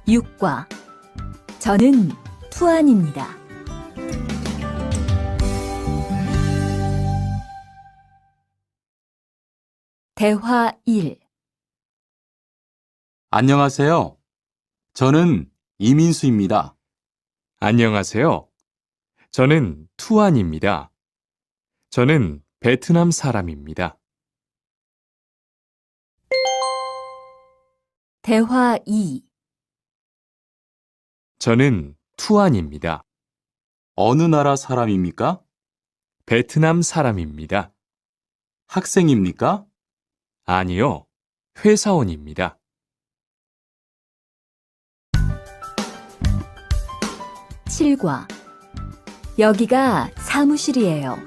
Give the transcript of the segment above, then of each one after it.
6과 저는 투안입니다. 대화 1. 안녕하세요. 저는 이민수입니다. 안녕하세요. 저는 투안입니다. 저는 베트남 사람입니다. 대화 2. 저는 투안입니다. 어느 나라 사람입니까? 베트남 사람입니다. 학생입니까? 아니요, 회사원입니다. 7과 여기가 사무실이에요.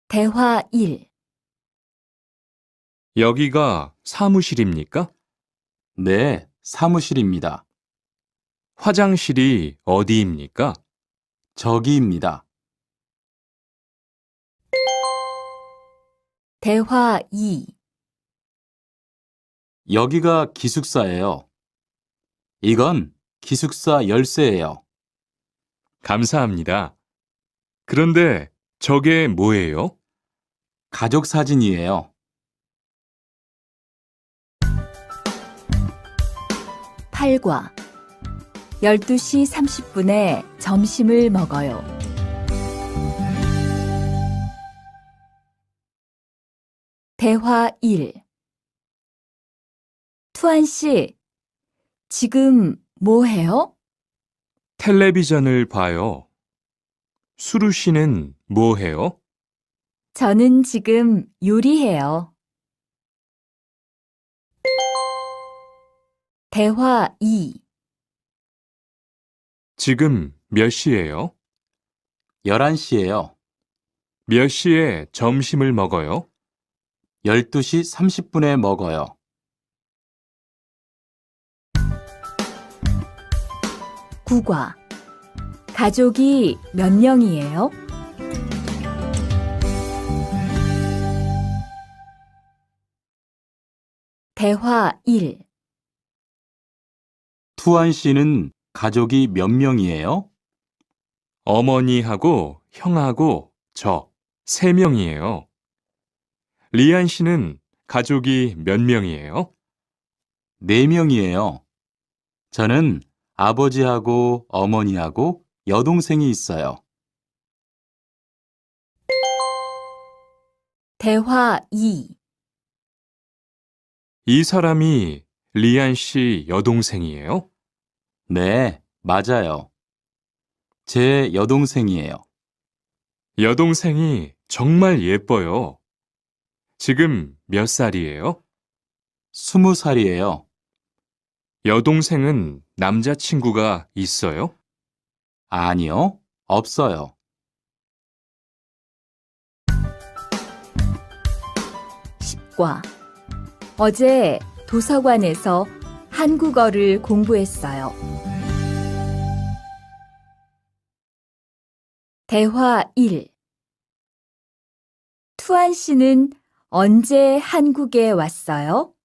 대화 1. 여기가 사무실입니까? 네, 사무실입니다. 화장실이 어디입니까? 저기입니다. 대화 2. 여기가 기숙사예요. 이건 기숙사 열쇠예요. 감사합니다. 그런데 저게 뭐예요? 가족 사진이에요. 8과 12시 30분에 점심을 먹어요. 대화 1. 투안 씨, 지금 뭐 해요? 텔레비전을 봐요. 수루 씨는 뭐 해요? 저는 지금 요리해요. 대화 2. 지금 몇 시예요? 11시예요. 몇 시에 점심을 먹어요? 12시 30분에 먹어요. 9과 가족이 몇 명이에요? 대화 1. 투안 씨는 가족이 몇 명이에요? 어머니하고 형하고 저 3명이에요. 리안 씨는 가족이 몇 명이에요? 4명이에요. 저는 아버지하고 어머니하고 여동생이 있어요. 대화 2. 이 사람이 리안 씨 여동생이에요? 네, 맞아요. 제 여동생이에요. 여동생이 정말 예뻐요. 지금 몇 살이에요? 20살이에요. 여동생은 남자친구가 있어요? 아니요, 없어요. 10과 어제 도서관에서 한국어를 공부했어요. 대화 1. 투안 씨는 언제 한국에 왔어요?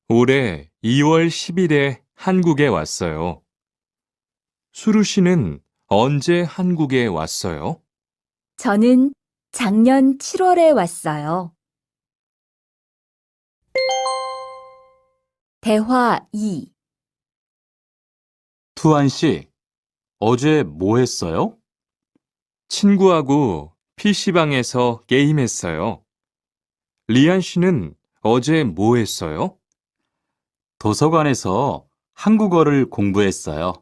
올해 2월 10일에 한국에 왔어요. 수루 씨는 언제 한국에 왔어요? 저는 작년 7월에 왔어요. 대화 2. 투안 씨, 어제 뭐 했어요? 친구하고 PC방에서 게임했어요. 리안 씨는 어제 뭐 했어요? 도서관에서 한국어를 공부했어요.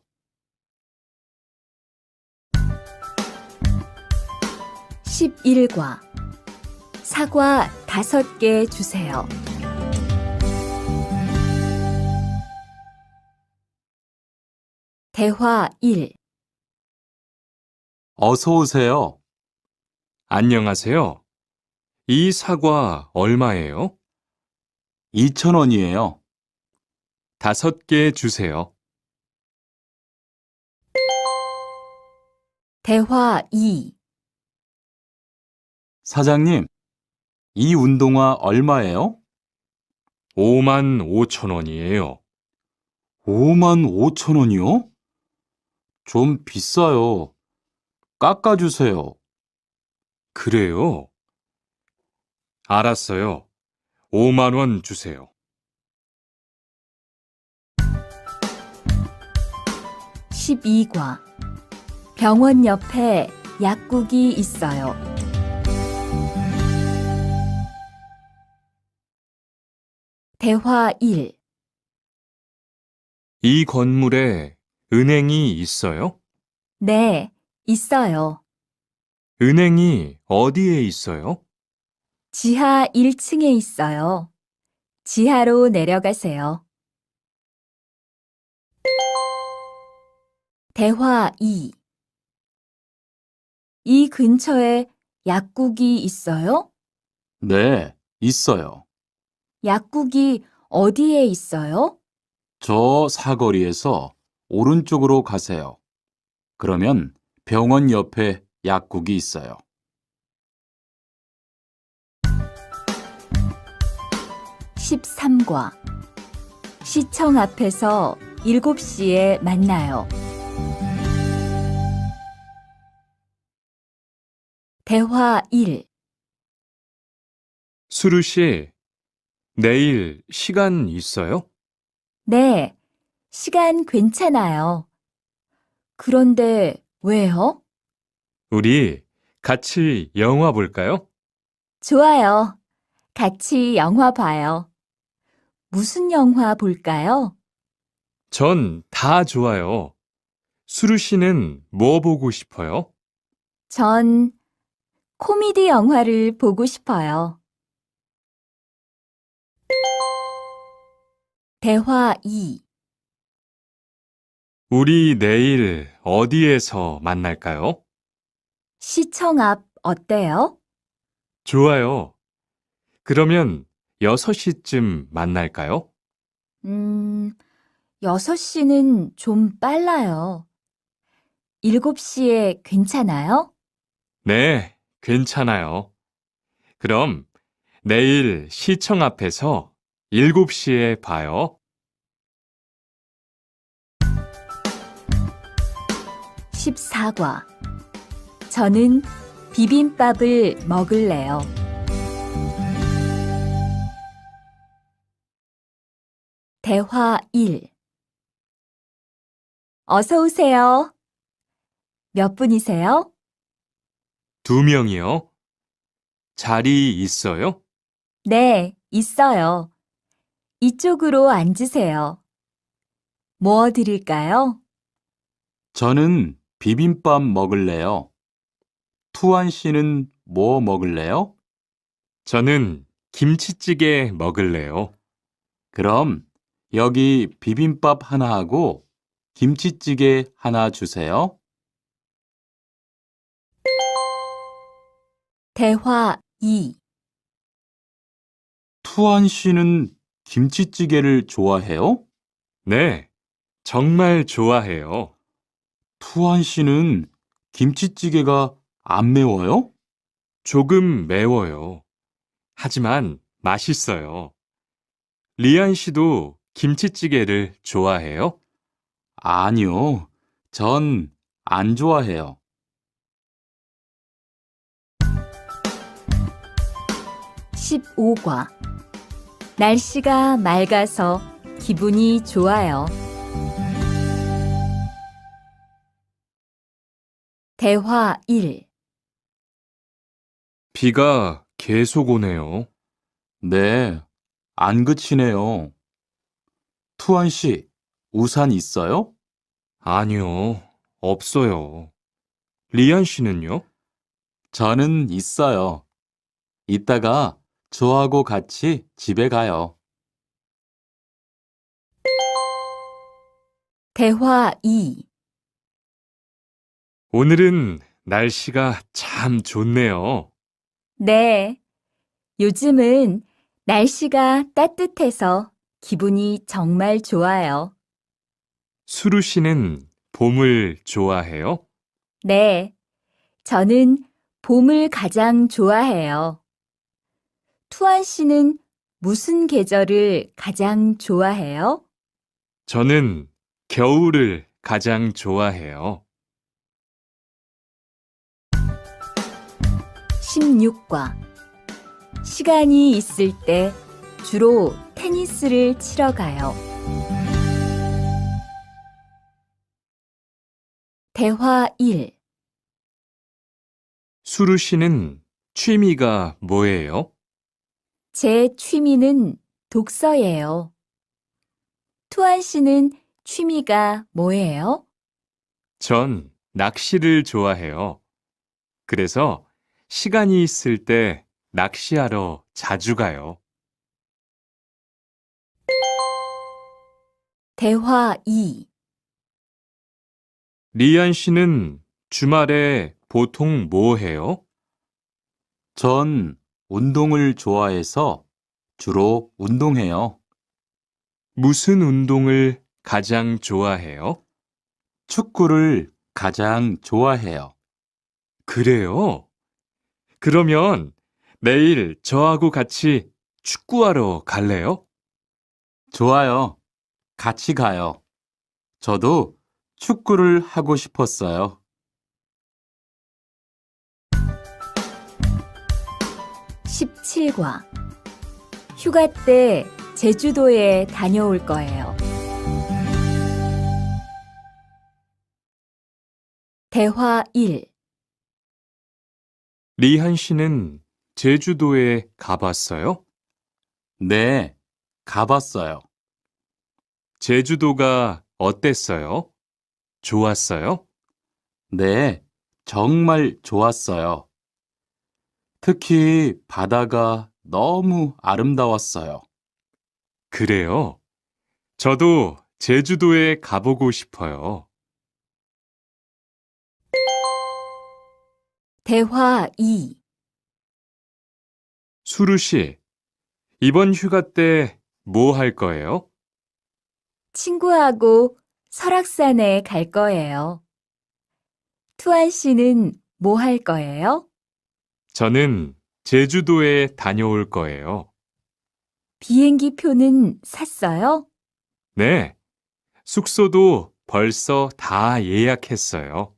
11과 사과 5개 주세요. 대화 1. 어서 오세요. 안녕하세요. 이 사과 얼마예요? 2,000원이에요. 5개 주세요. 대화 2. 사장님, 이 운동화 얼마예요? 5만 5천 원이에요. 5만 5천 원이요? 좀 비싸요. 깎아주세요. 그래요? 알았어요. 5만 원 주세요. 12과 병원 옆에 약국이 있어요. 대화 1. 이 건물에 은행이 있어요? 네, 있어요. 은행이 어디에 있어요? 지하 1층에 있어요. 지하로 내려가세요. 대화 2. 이 근처에 약국이 있어요? 네, 있어요. 약국이 어디에 있어요? 저 사거리에서 오른쪽으로 가세요. 그러면 병원 옆에 약국이 있어요. 13과 시청 앞에서 7시에 만나요. 대화 1. 수루 씨, 내일 시간 있어요? 네, 시간 괜찮아요. 그런데 왜요? 우리 같이 영화 볼까요? 좋아요. 같이 영화 봐요. 무슨 영화 볼까요? 전 다 좋아요. 수루 씨는 뭐 보고 싶어요? 전 코미디 영화를 보고 싶어요. 대화 2. 우리 내일 어디에서 만날까요? 시청 앞 어때요? 좋아요. 그러면 6시쯤 만날까요? 6시는 좀 빨라요. 7시에 괜찮아요? 네, 괜찮아요. 그럼 내일 시청 앞에서 7시에 봐요. 14과 저는 비빔밥을 먹을래요. 대화 1. 어서 오세요. 몇 분이세요? 2명이요. 자리 있어요? 네, 있어요. 이쪽으로 앉으세요. 뭐 드릴까요? 저는 비빔밥 먹을래요. 투안 씨는 뭐 먹을래요? 저는 김치찌개 먹을래요. 그럼 여기 비빔밥 하나 하고 김치찌개 하나 주세요. 대화 2. 투안 씨는 김치찌개를 좋아해요? 네, 정말 좋아해요. 투안 씨는 김치찌개가 안 매워요? 조금 매워요. 하지만 맛있어요. 리안 씨도 김치찌개를 좋아해요? 아니요. 전 안 좋아해요. 15과 날씨가 맑아서 기분이 좋아요. 대화 1. 비가 계속 오네요. 네, 안 그치네요. 투안 씨, 우산 있어요? 아니요, 없어요. 리안 씨는요? 저는 있어요. 이따가 저하고 같이 집에 가요. 대화 2. 오늘은 날씨가 참 좋네요. 네, 요즘은 날씨가 따뜻해서 기분이 정말 좋아요. 수루 씨는 봄을 좋아해요? 네, 저는 봄을 가장 좋아해요. 투안 씨는 무슨 계절을 가장 좋아해요? 저는 겨울을 가장 좋아해요. 16과 시간이 있을 때 주로 테니스를 치러 가요. 대화 1. 수루 씨는 취미가 뭐예요? 제 취미는 독서예요. 투안 씨는 취미가 뭐예요? 전 낚시를 좋아해요. 그래서 시간이 있을 때 낚시하러 자주 가요. 대화 2. 리안 씨는 주말에 보통 뭐 해요? 전 운동을 좋아해서 주로 운동해요. 무슨 운동을 가장 좋아해요? 축구를 가장 좋아해요. 그래요? 그러면 내일 저하고 같이 축구하러 갈래요? 좋아요. 같이 가요. 저도 축구를 하고 싶었어요. 17과 휴가 때 제주도에 다녀올 거예요. 대화 1. 리한 씨는 제주도에 가봤어요? 네, 가봤어요. 제주도가 어땠어요? 좋았어요? 네, 정말 좋았어요. 특히 바다가 너무 아름다웠어요. 그래요. 저도 제주도에 가보고 싶어요. 대화 2. 수루 씨, 이번 휴가 때 뭐 할 거예요? 친구하고 설악산에 갈 거예요. 투안 씨는 뭐 할 거예요? 저는 제주도에 다녀올 거예요. 비행기 표는 샀어요? 네, 숙소도 벌써 다 예약했어요.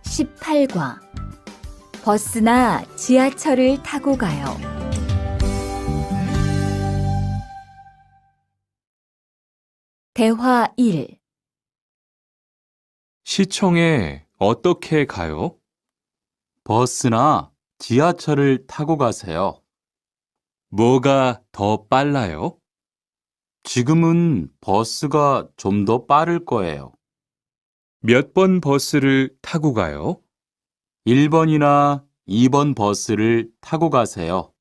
18과 버스나 지하철을 타고 가요. 대화 1. 시청에 어떻게 가요? 버스나 지하철을 타고 가세요. 뭐가 더 빨라요? 지금은 버스가 좀 더 빠를 거예요. 몇 번 버스를 타고 가요? 1번이나 2번 버스를 타고 가세요.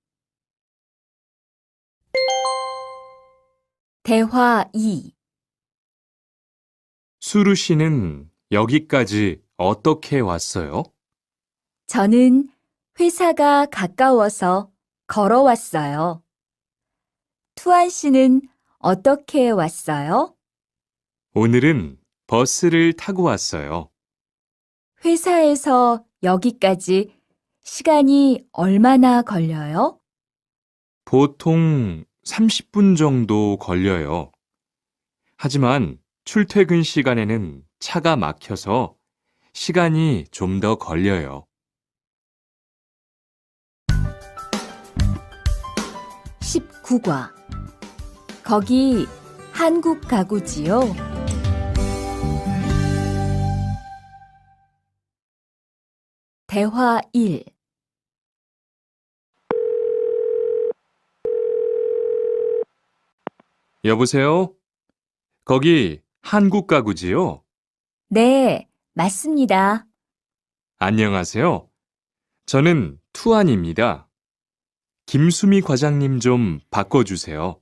대화 2. 수루 씨는 여기까지 어떻게 왔어요? 저는 회사가 가까워서 걸어왔어요. 투안 씨는 어떻게 왔어요? 오늘은 버스를 타고 왔어요. 회사에서 여기까지 시간이 얼마나 걸려요? 보통 30분 정도 걸려요. 하지만 출퇴근 시간에는 차가 막혀서 시간이 좀 더 걸려요. 19과 거기 한국 가구지요? 대화 1. 여보세요? 거기 한국 가구지요? 네, 맞습니다. 안녕하세요. 저는 투안입니다. 김수미 과장님 좀 바꿔주세요.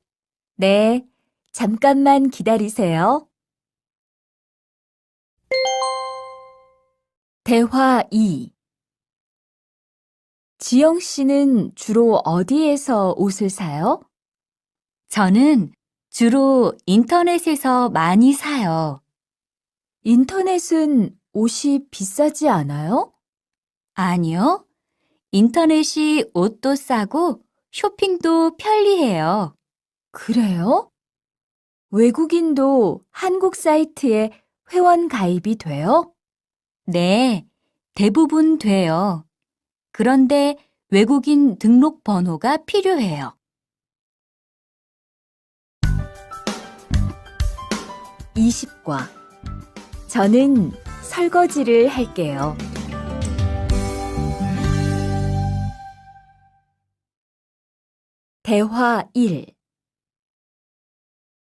네, 잠깐만 기다리세요. 대화 2. 지영 씨는 주로 어디에서 옷을 사요? 저는 주로 인터넷에서 많이 사요. 인터넷은 옷이 비싸지 않아요? 아니요. 인터넷이 옷도 싸고 쇼핑도 편리해요. 그래요? 외국인도 한국 사이트에 회원 가입이 돼요? 네, 대부분 돼요. 그런데 외국인 등록 번호가 필요해요. 20과 저는 설거지를 할게요. 대화 1.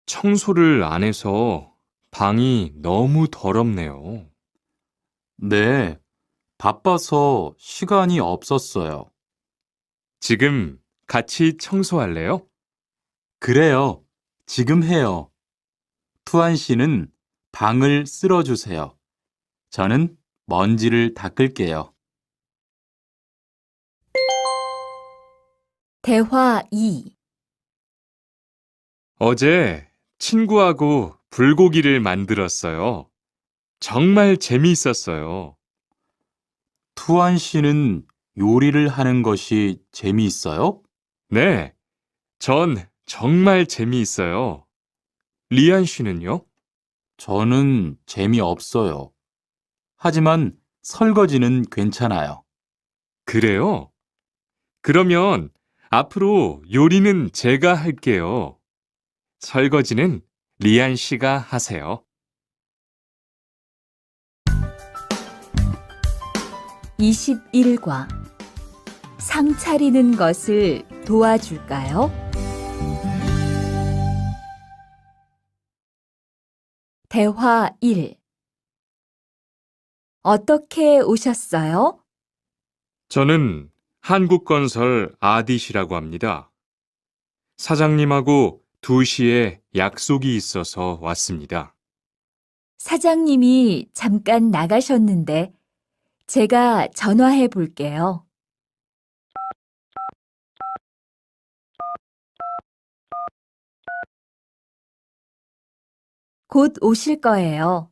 청소를 안 해서 방이 너무 더럽네요. 네, 바빠서 시간이 없었어요. 지금 같이 청소할래요? 그래요. 지금 해요. 투안 씨는 방을 쓸어주세요. 저는 먼지를 닦을게요. 대화 2. 어제 친구하고 불고기를 만들었어요. 정말 재미있었어요. 투안 씨는 요리를 하는 것이 재미있어요? 네, 전 정말 재미있어요. 리안 씨는요? 저는 재미없어요. 하지만 설거지는 괜찮아요. 그래요? 그러면 앞으로 요리는 제가 할게요. 설거지는 리안 씨가 하세요. 21과 상 차리는 것을 도와줄까요? 대화 1. 어떻게 오셨어요? 저는 한국건설 아디시라고 합니다. 사장님하고 2시에 약속이 있어서 왔습니다. 사장님이 잠깐 나가셨는데 제가 전화해 볼게요. 곧 오실 거예요.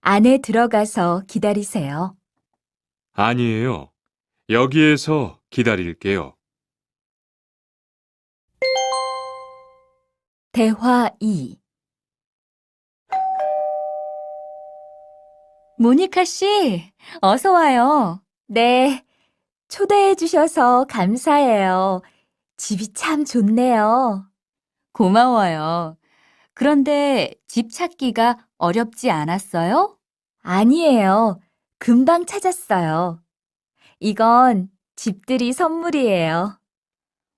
안에 들어가서 기다리세요. 아니에요. 여기에서 기다릴게요. 대화 2. 모니카 씨, 어서 와요. 네, 초대해 주셔서 감사해요. 집이 참 좋네요. 고마워요. 그런데 집 찾기가 어렵지 않았어요? 아니에요. 금방 찾았어요. 이건 집들이 선물이에요.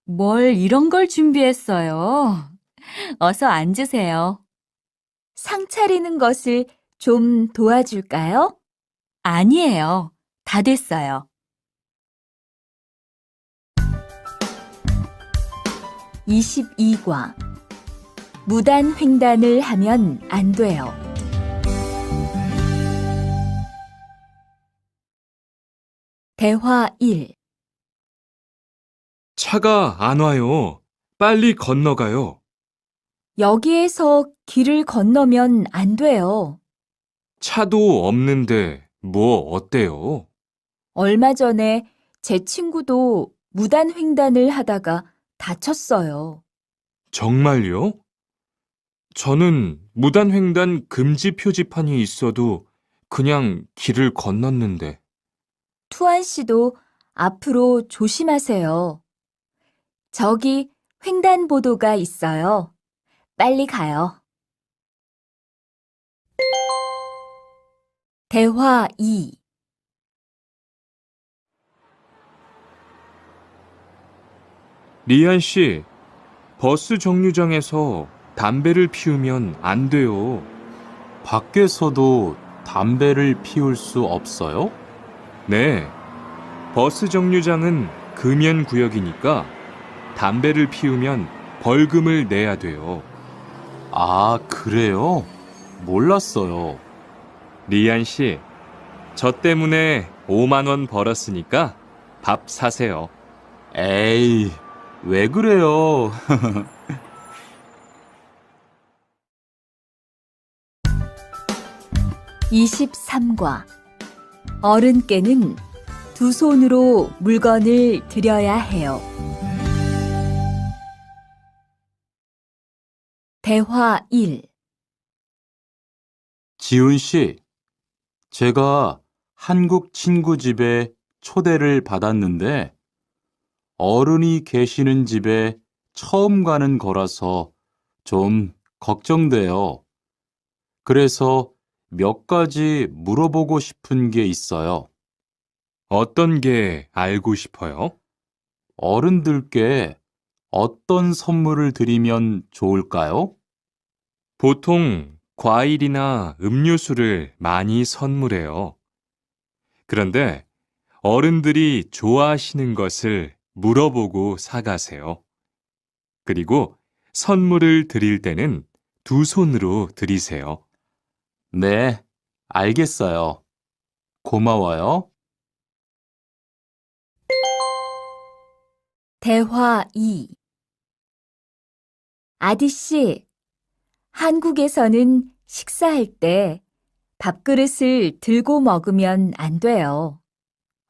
뭘 이런 걸 준비했어요? 어서 앉으세요. 상 차리는 것을 좀 도와줄까요? 아니에요. 다 됐어요. 22과 무단 횡단을 하면 안 돼요. 대화 1. 차가 안 와요. 빨리 건너가요. 여기에서 길을 건너면 안 돼요. 차도 없는데 뭐 어때요? 얼마 전에 제 친구도 무단 횡단을 하다가 다쳤어요. 정말요? 저는 무단횡단 금지 표지판이 있어도 그냥 길을 건넜는데. 투안 씨도 앞으로 조심하세요. 저기 횡단보도가 있어요. 빨리 가요. 대화 2. 리안 씨, 버스 정류장에서 담배를 피우면 안 돼요. 밖에서도 담배를 피울 수 없어요? 네, 버스 정류장은 금연 구역이니까 담배를 피우면 벌금을 내야 돼요. 아, 그래요? 몰랐어요. 리안 씨, 저 때문에 5만 원 벌었으니까 밥 사세요. 에이, 왜 그래요? (23과) 어른께는 두 손으로 물건을 들여야 해요. 대화 1. 지훈 씨, 제가 한국 친구 집에 초대를 받았는데 어른이 계시는 집에 처음 가는 거라서 좀 걱정돼요. 그래서 몇 가지 물어보고 싶은 게 있어요. 어떤 게 알고 싶어요? 어른들께 어떤 선물을 드리면 좋을까요? 보통 과일이나 음료수를 많이 선물해요. 그런데 어른들이 좋아하시는 것을 물어보고 사가세요. 그리고 선물을 드릴 때는 두 손으로 드리세요. 네, 알겠어요. 고마워요. 대화 2. 아디씨, 한국에서는 식사할 때 밥그릇을 들고 먹으면 안 돼요.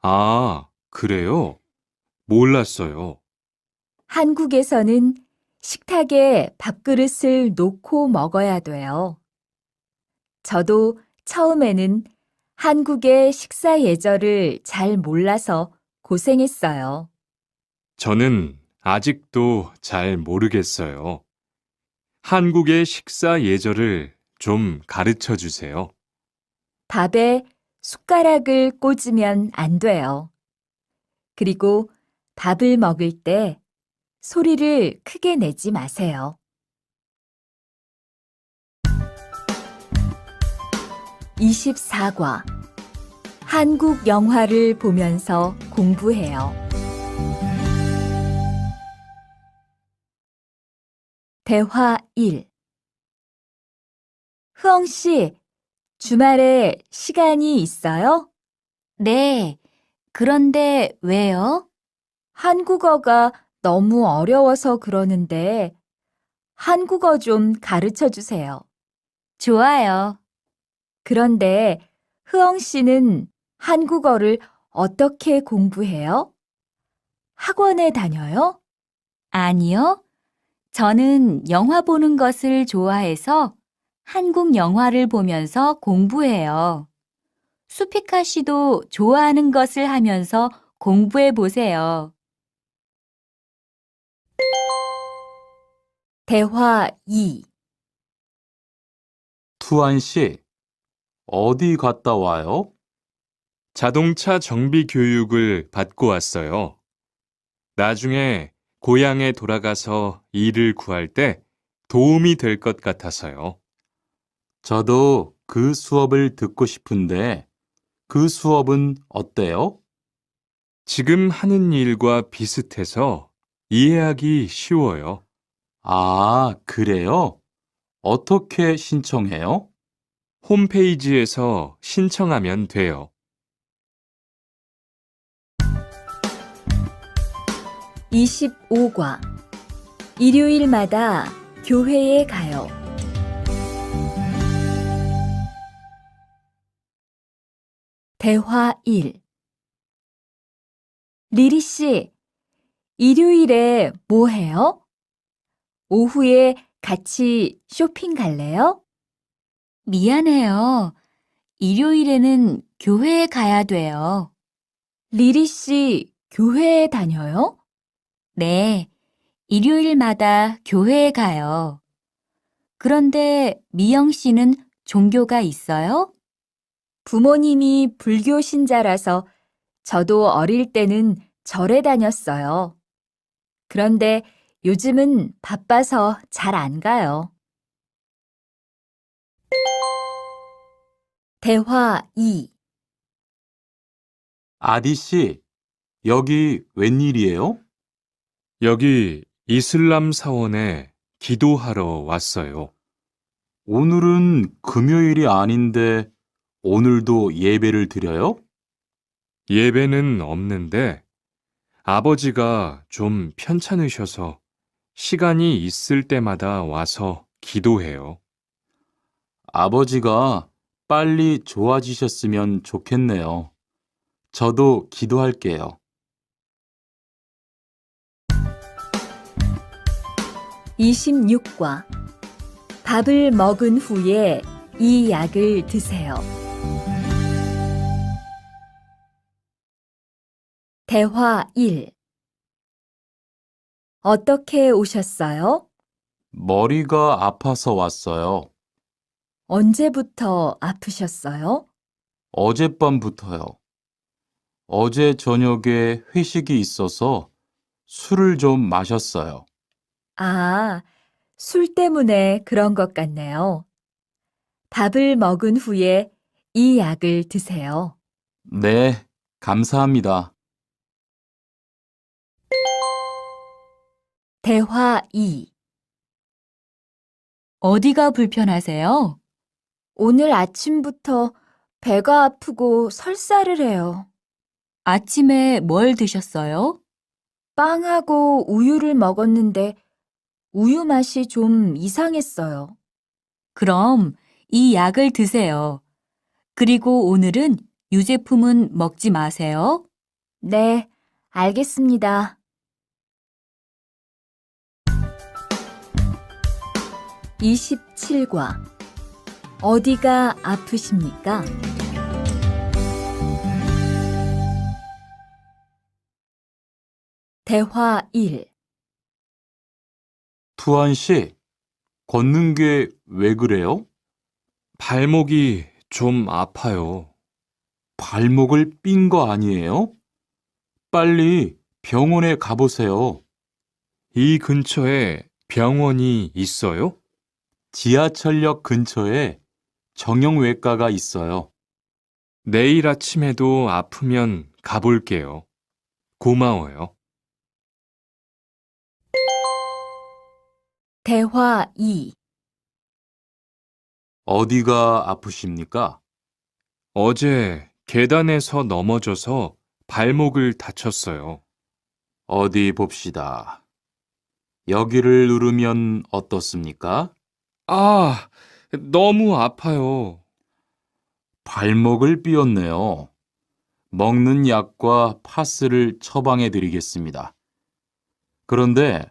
아, 그래요? 몰랐어요. 한국에서는 식탁에 밥그릇을 놓고 먹어야 돼요. 저도 처음에는 한국의 식사 예절을 잘 몰라서 고생했어요. 저는 아직도 잘 모르겠어요. 한국의 식사 예절을 좀 가르쳐 주세요. 밥에 숟가락을 꽂으면 안 돼요. 그리고 밥을 먹을 때 소리를 크게 내지 마세요. 24과 한국 영화를 보면서 공부해요. 대화 1. 흐엉 씨, 주말에 시간이 있어요? 네. 그런데 왜요? 한국어가 너무 어려워서 그러는데 한국어 좀 가르쳐 주세요. 좋아요. 그런데 흐엉 씨는 한국어를 어떻게 공부해요? 학원에 다녀요? 아니요. 저는 영화 보는 것을 좋아해서 한국 영화를 보면서 공부해요. 수피카 씨도 좋아하는 것을 하면서 공부해 보세요. 대화 2. 투안 씨, 어디 갔다 와요? 자동차 정비 교육을 받고 왔어요. 나중에 고향에 돌아가서 일을 구할 때 도움이 될 것 같아서요. 저도 그 수업을 듣고 싶은데 그 수업은 어때요? 지금 하는 일과 비슷해서 이해하기 쉬워요. 아, 그래요? 어떻게 신청해요? 홈페이지에서 신청하면 돼요. 25과 일요일마다 교회에 가요. 대화 1. 리리 씨, 일요일에 뭐 해요? 오후에 같이 쇼핑 갈래요? 미안해요. 일요일에는 교회에 가야 돼요. 리리 씨, 교회에 다녀요? 네, 일요일마다 교회에 가요. 그런데 미영 씨는 종교가 있어요? 부모님이 불교 신자라서 저도 어릴 때는 절에 다녔어요. 그런데 요즘은 바빠서 잘 안 가요. 대화 2. 아디 씨, 여기 웬일이에요? 여기 이슬람 사원에 기도하러 왔어요. 오늘은 금요일이 아닌데 오늘도 예배를 드려요? 예배는 없는데 아버지가 좀 편찮으셔서 시간이 있을 때마다 와서 기도해요. 아버지가 빨리 좋아지셨으면 좋겠네요. 저도 기도할게요. 26과 밥을 먹은 후에 이 약을 드세요. 대화 1. 어떻게 오셨어요? 머리가 아파서 왔어요. 언제부터 아프셨어요? 어젯밤부터요. 어제 저녁에 회식이 있어서 술을 좀 마셨어요. 아, 술 때문에 그런 것 같네요. 밥을 먹은 후에 이 약을 드세요. 네, 감사합니다. 대화 2. 어디가 불편하세요? 오늘 아침부터 배가 아프고 설사를 해요. 아침에 뭘 드셨어요? 빵하고 우유를 먹었는데 우유 맛이 좀 이상했어요. 그럼 이 약을 드세요. 그리고 오늘은 유제품은 먹지 마세요. 네, 알겠습니다. 27과 어디가 아프십니까? 대화 1. 투안 씨, 걷는 게 왜 그래요? 발목이 좀 아파요. 발목을 삔 거 아니에요? 빨리 병원에 가보세요. 이 근처에 병원이 있어요? 지하철역 근처에 정형외과가 있어요. 내일 아침에도 아프면 가볼게요. 고마워요. 대화 2. 어디가 아프십니까? 어제 계단에서 넘어져서 발목을 다쳤어요. 어디 봅시다. 여기를 누르면 어떻습니까? 아, 너무 아파요. 발목을 삐었네요. 먹는 약과 파스를 처방해 드리겠습니다. 그런데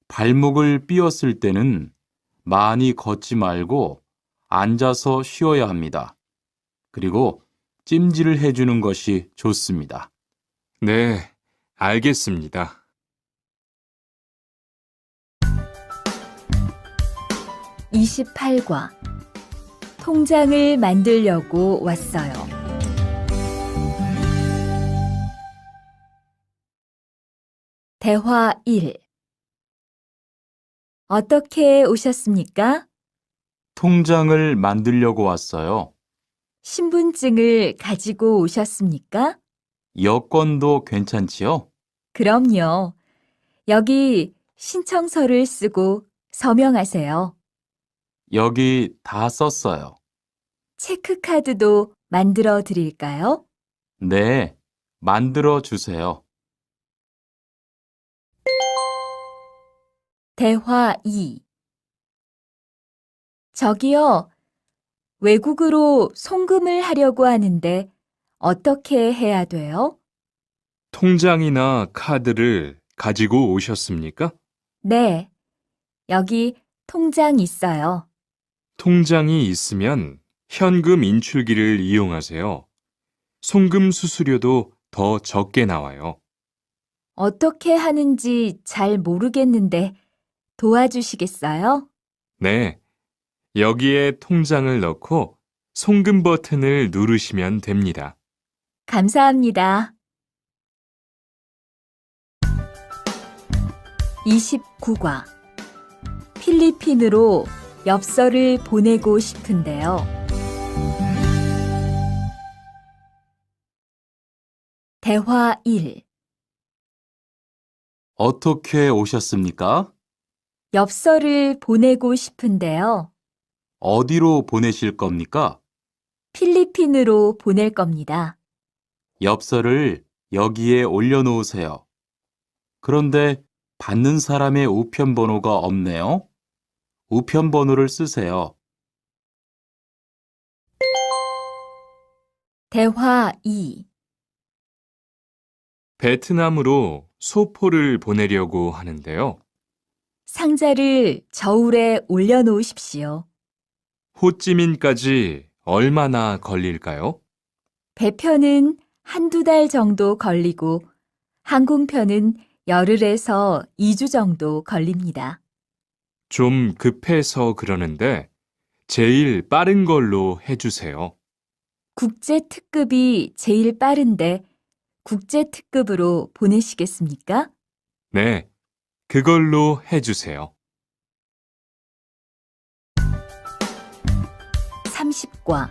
발목을 삐었을 때는 많이 걷지 말고 앉아서 쉬어야 합니다. 그리고 찜질을 해주는 것이 좋습니다. 네, 알겠습니다. 28과 통장을 만들려고 왔어요. 대화 1. 어떻게 오셨습니까? 통장을 만들려고 왔어요. 신분증을 가지고 오셨습니까? 여권도 괜찮지요? 그럼요. 여기 신청서를 쓰고 서명하세요. 여기 다 썼어요. 체크카드도 만들어 드릴까요? 네, 만들어 주세요. 대화 2. 저기요, 외국으로 송금을 하려고 하는데 어떻게 해야 돼요? 통장이나 카드를 가지고 오셨습니까? 네, 여기 통장 있어요. 통장이 있으면 현금 인출기를 이용하세요. 송금 수수료도 더 적게 나와요. 어떻게 하는지 잘 모르겠는데 도와주시겠어요? 네, 여기에 통장을 넣고 송금 버튼을 누르시면 됩니다. 감사합니다. 29과 필리핀으로 엽서를 보내고 싶은데요. 대화 1. 어떻게 오셨습니까? 엽서를 보내고 싶은데요. 어디로 보내실 겁니까? 필리핀으로 보낼 겁니다. 엽서를 여기에 올려놓으세요. 그런데 받는 사람의 우편번호가 없네요. 우편번호를 쓰세요. 대화 2. 베트남으로 소포를 보내려고 하는데요. 상자를 저울에 올려놓으십시오. 호찌민까지 얼마나 걸릴까요? 배편은 한두 달 정도 걸리고 항공편은 열흘에서 2주 정도 걸립니다. 좀 급해서 그러는데 제일 빠른 걸로 해주세요. 국제 특급이 제일 빠른데 국제 특급으로 보내시겠습니까? 네, 그걸로 해주세요. 30과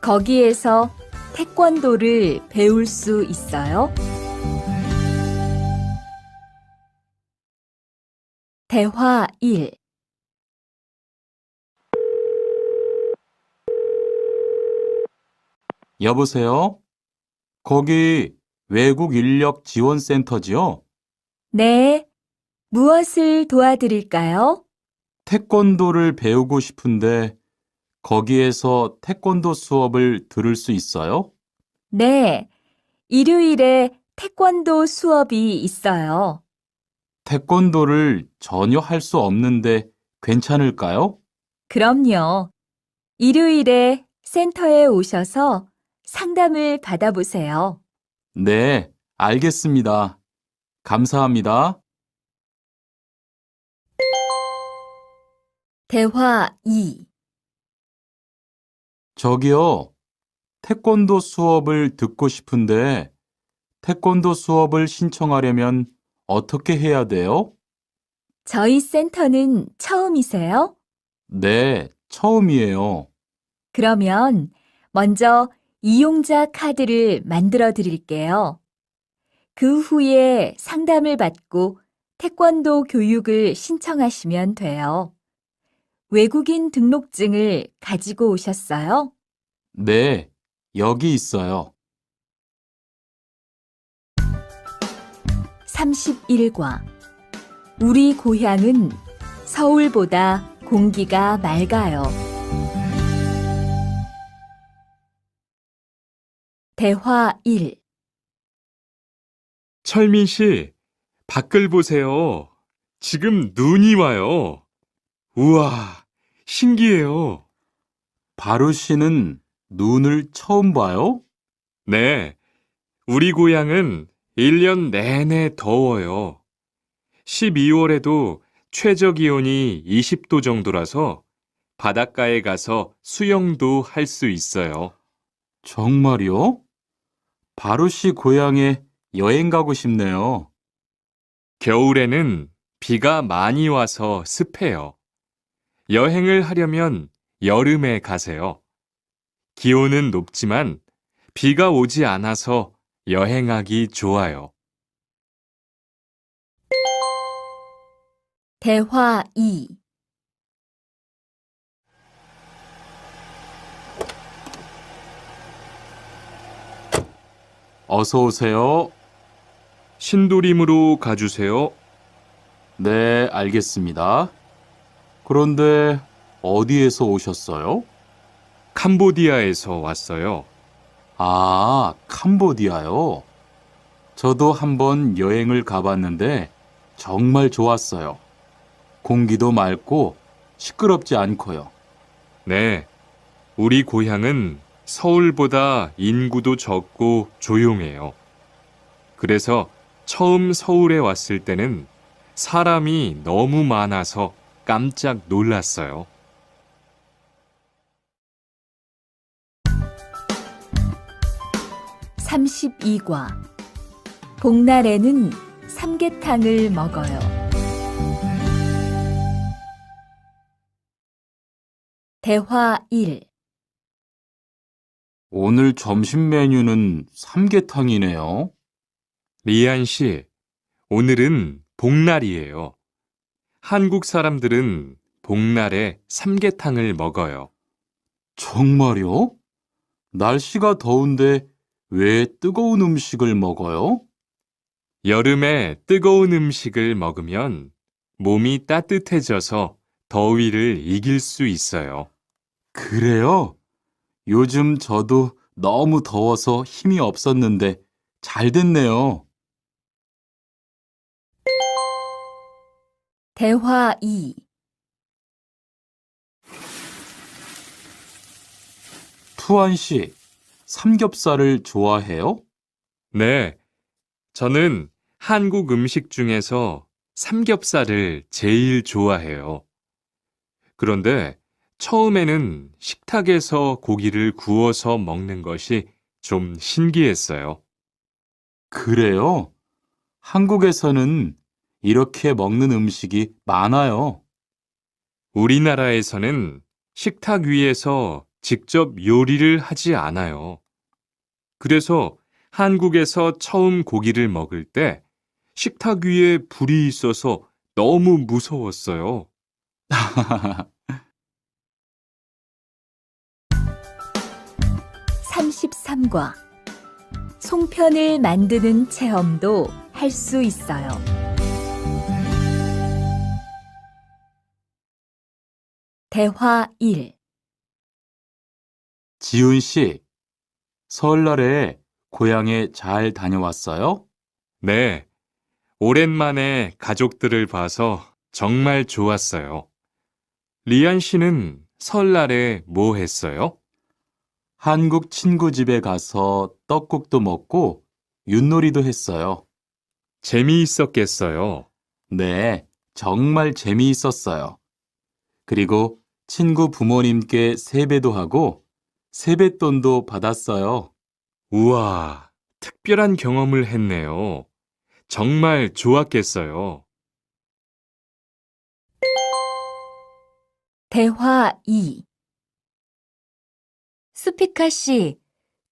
거기에서 태권도를 배울 수 있어요? 대화 1. 여보세요? 거기 외국 인력 지원센터지요? 네. 무엇을 도와드릴까요? 태권도를 배우고 싶은데 거기에서 태권도 수업을 들을 수 있어요? 네. 일요일에 태권도 수업이 있어요. 태권도를 전혀 할 수 없는데 괜찮을까요? 그럼요. 일요일에 센터에 오셔서 상담을 받아보세요. 네, 알겠습니다. 감사합니다. 대화 2. 저기요, 태권도 수업을 듣고 싶은데 태권도 수업을 신청하려면 어떻게 해야 돼요? 저희 센터는 처음이세요? 네, 처음이에요. 그러면 먼저 이용자 카드를 만들어 드릴게요. 그 후에 상담을 받고 태권도 교육을 신청하시면 돼요. 외국인 등록증을 가지고 오셨어요? 네, 여기 있어요. 31과 우리 고향은 서울보다 공기가 맑아요. 대화 1. 철민 씨, 밖을 보세요. 지금 눈이 와요. 우와, 신기해요. 바루 씨는 눈을 처음 봐요? 네, 우리 고향은 1년 내내 더워요. 12월에도 최저 기온이 20도 정도라서 바닷가에 가서 수영도 할 수 있어요. 정말요? 바루 씨 고향에 여행 가고 싶네요. 겨울에는 비가 많이 와서 습해요. 여행을 하려면 여름에 가세요. 기온은 높지만 비가 오지 않아서 여행하기 좋아요. 대화 2. 어서 오세요. 신도림으로 가주세요. 네, 알겠습니다. 그런데 어디에서 오셨어요? 캄보디아에서 왔어요. 아, 캄보디아요. 저도 한번 여행을 가봤는데 정말 좋았어요. 공기도 맑고 시끄럽지 않고요. 네, 우리 고향은 서울보다 인구도 적고 조용해요. 그래서 처음 서울에 왔을 때는 사람이 너무 많아서 깜짝 놀랐어요. 32과 복날에는 삼계탕을 먹어요. 대화 1. 오늘 점심 메뉴는 삼계탕이네요. 리안 씨, 오늘은 복날이에요. 한국 사람들은 복날에 삼계탕을 먹어요. 정말요? 날씨가 더운데 왜 뜨거운 음식을 먹어요? 여름에 뜨거운 음식을 먹으면 몸이 따뜻해져서 더위를 이길 수 있어요. 그래요? 요즘 저도 너무 더워서 힘이 없었는데 잘 됐네요. 대화 2. 투안 씨, 삼겹살을 좋아해요? 네, 저는 한국 음식 중에서 삼겹살을 제일 좋아해요. 그런데 처음에는 식탁에서 고기를 구워서 먹는 것이 좀 신기했어요. 그래요? 한국에서는 이렇게 먹는 음식이 많아요. 우리나라에서는 식탁 위에서 직접 요리를 하지 않아요. 그래서 한국에서 처음 고기를 먹을 때 식탁 위에 불이 있어서 너무 무서웠어요. 33과 송편을 만드는 체험도 할 수 있어요. 대화 1. 지훈 씨, 설날에 고향에 잘 다녀왔어요? 네, 오랜만에 가족들을 봐서 정말 좋았어요. 리안 씨는 설날에 뭐 했어요? 한국 친구 집에 가서 떡국도 먹고 윷놀이도 했어요. 재미있었겠어요. 네, 정말 재미있었어요. 그리고 친구 부모님께 세배도 하고 세뱃돈도 받았어요. 우와, 특별한 경험을 했네요. 정말 좋았겠어요. 대화 2. 수피카 씨,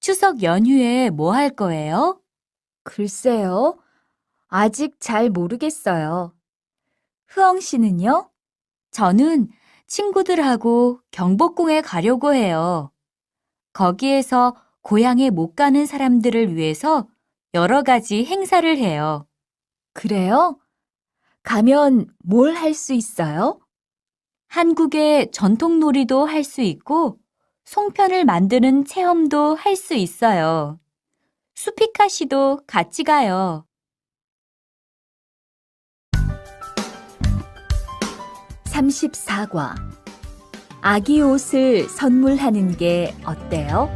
추석 연휴에 뭐 할 거예요? 글쎄요. 아직 잘 모르겠어요. 흐엉 씨는요? 저는 친구들하고 경복궁에 가려고 해요. 거기에서 고향에 못 가는 사람들을 위해서 여러 가지 행사를 해요. 그래요? 가면 뭘 할 수 있어요? 한국의 전통 놀이도 할 수 있고 송편을 만드는 체험도 할 수 있어요. 수피카 씨도 같이 가요. 34과 아기 옷을 선물하는 게 어때요?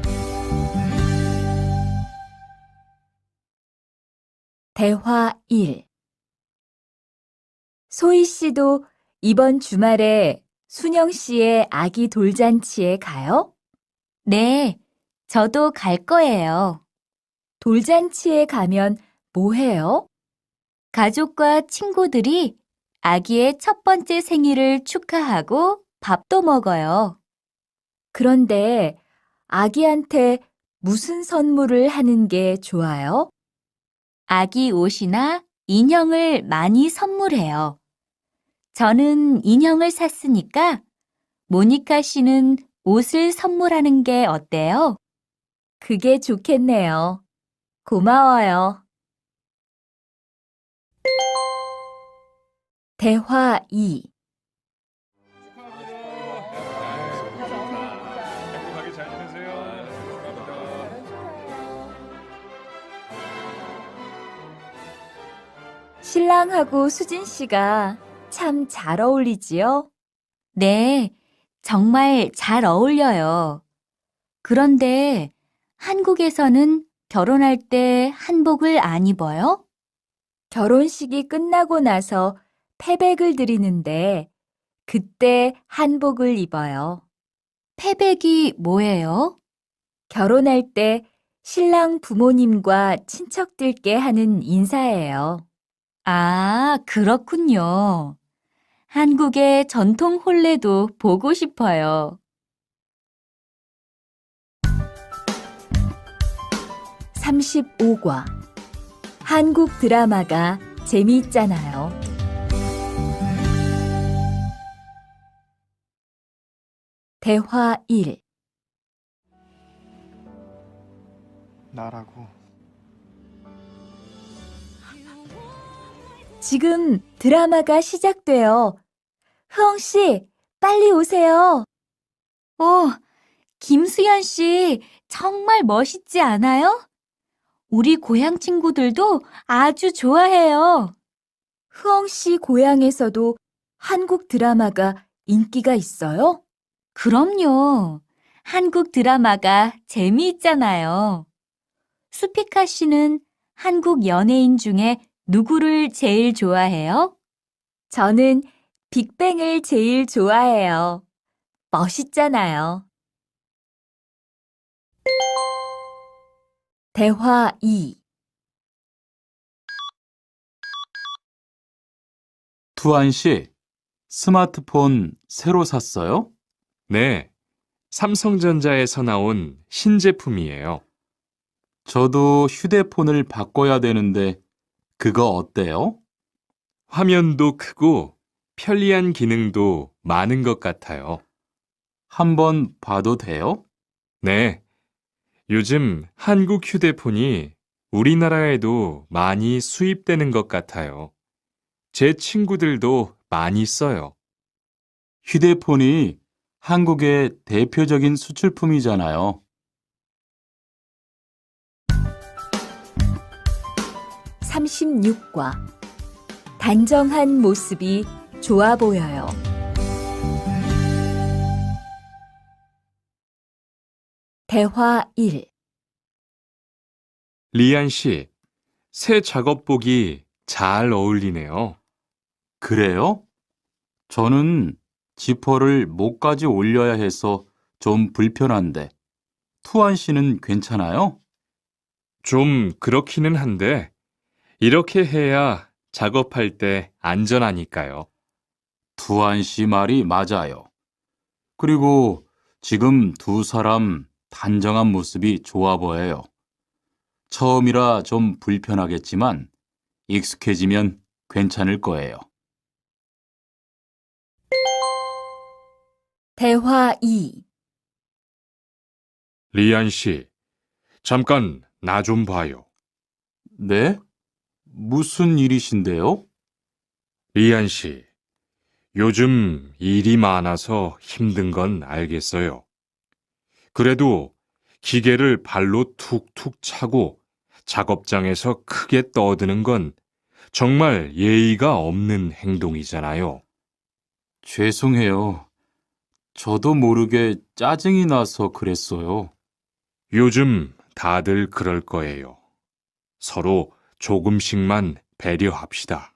대화 1. 소희 씨도 이번 주말에 순영 씨의 아기 돌잔치에 가요? 네, 저도 갈 거예요. 돌잔치에 가면 뭐 해요? 가족과 친구들이 아기의 첫 번째 생일을 축하하고 밥도 먹어요. 그런데 아기한테 무슨 선물을 하는 게 좋아요? 아기 옷이나 인형을 많이 선물해요. 저는 인형을 샀으니까 모니카 씨는 옷을 선물하는 게 어때요? 그게 좋겠네요. 고마워요. 대화 2. 행복하게 잘 지내세요. 신랑하고 수진 씨가 참 잘 어울리지요? 네, 정말 잘 어울려요. 그런데 한국에서는 결혼할 때 한복을 안 입어요? 결혼식이 끝나고 나서 패백을 드리는데 그때 한복을 입어요. 패백이 뭐예요? 결혼할 때 신랑 부모님과 친척들께 하는 인사예요. 아, 그렇군요. 한국의 전통 혼례도 보고 싶어요. 35과 한국 드라마가 재미있잖아요. 대화 1. 나라고. 지금 드라마가 시작돼요. 흐엉 씨, 빨리 오세요. 김수현 씨, 정말 멋있지 않아요? 우리 고향 친구들도 아주 좋아해요. 흐엉 씨 고향에서도 한국 드라마가 인기가 있어요? 그럼요. 한국 드라마가 재미있잖아요. 수피카 씨는 한국 연예인 중에 누구를 제일 좋아해요? 저는 빅뱅을 제일 좋아해요. 멋있잖아요. 대화 2. 투안 씨, 스마트폰 새로 샀어요? 네, 삼성전자에서 나온 신제품이에요. 저도 휴대폰을 바꿔야 되는데 그거 어때요? 화면도 크고 편리한 기능도 많은 것 같아요. 한번 봐도 돼요? 네, 요즘 한국 휴대폰이 우리나라에도 많이 수입되는 것 같아요. 제 친구들도 많이 써요. 휴대폰이 한국의 대표적인 수출품이잖아요. 36과 단정한 모습이 좋아 보여요. 대화 1. 리안 씨, 새 작업복이 잘 어울리네요. 그래요? 저는 지퍼를 목까지 올려야 해서 좀 불편한데, 투안 씨는 괜찮아요? 좀 그렇기는 한데, 이렇게 해야 작업할 때 안전하니까요. 투안 씨 말이 맞아요. 그리고 지금 두 사람 단정한 모습이 좋아 보여요. 처음이라 좀 불편하겠지만 익숙해지면 괜찮을 거예요. 대화 2. 리안 씨, 잠깐 나 좀 봐요. 네? 무슨 일이신데요? 리안 씨, 요즘 일이 많아서 힘든 건 알겠어요. 그래도 기계를 발로 툭툭 차고 작업장에서 크게 떠드는 건 정말 예의가 없는 행동이잖아요. 죄송해요. 저도 모르게 짜증이 나서 그랬어요. 요즘 다들 그럴 거예요. 서로 조금씩만 배려합시다.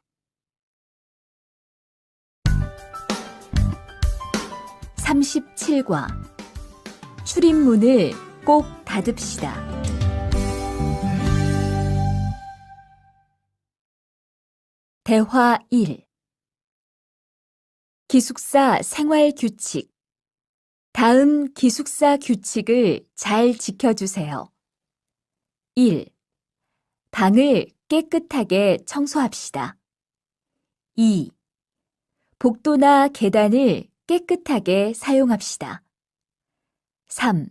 37과 출입문을 꼭 닫읍시다. 대화 1. 기숙사 생활 규칙. 다음 기숙사 규칙을 잘 지켜주세요. 1. 방을 깨끗하게 청소합시다. 2. 복도나 계단을 깨끗하게 사용합시다. 3.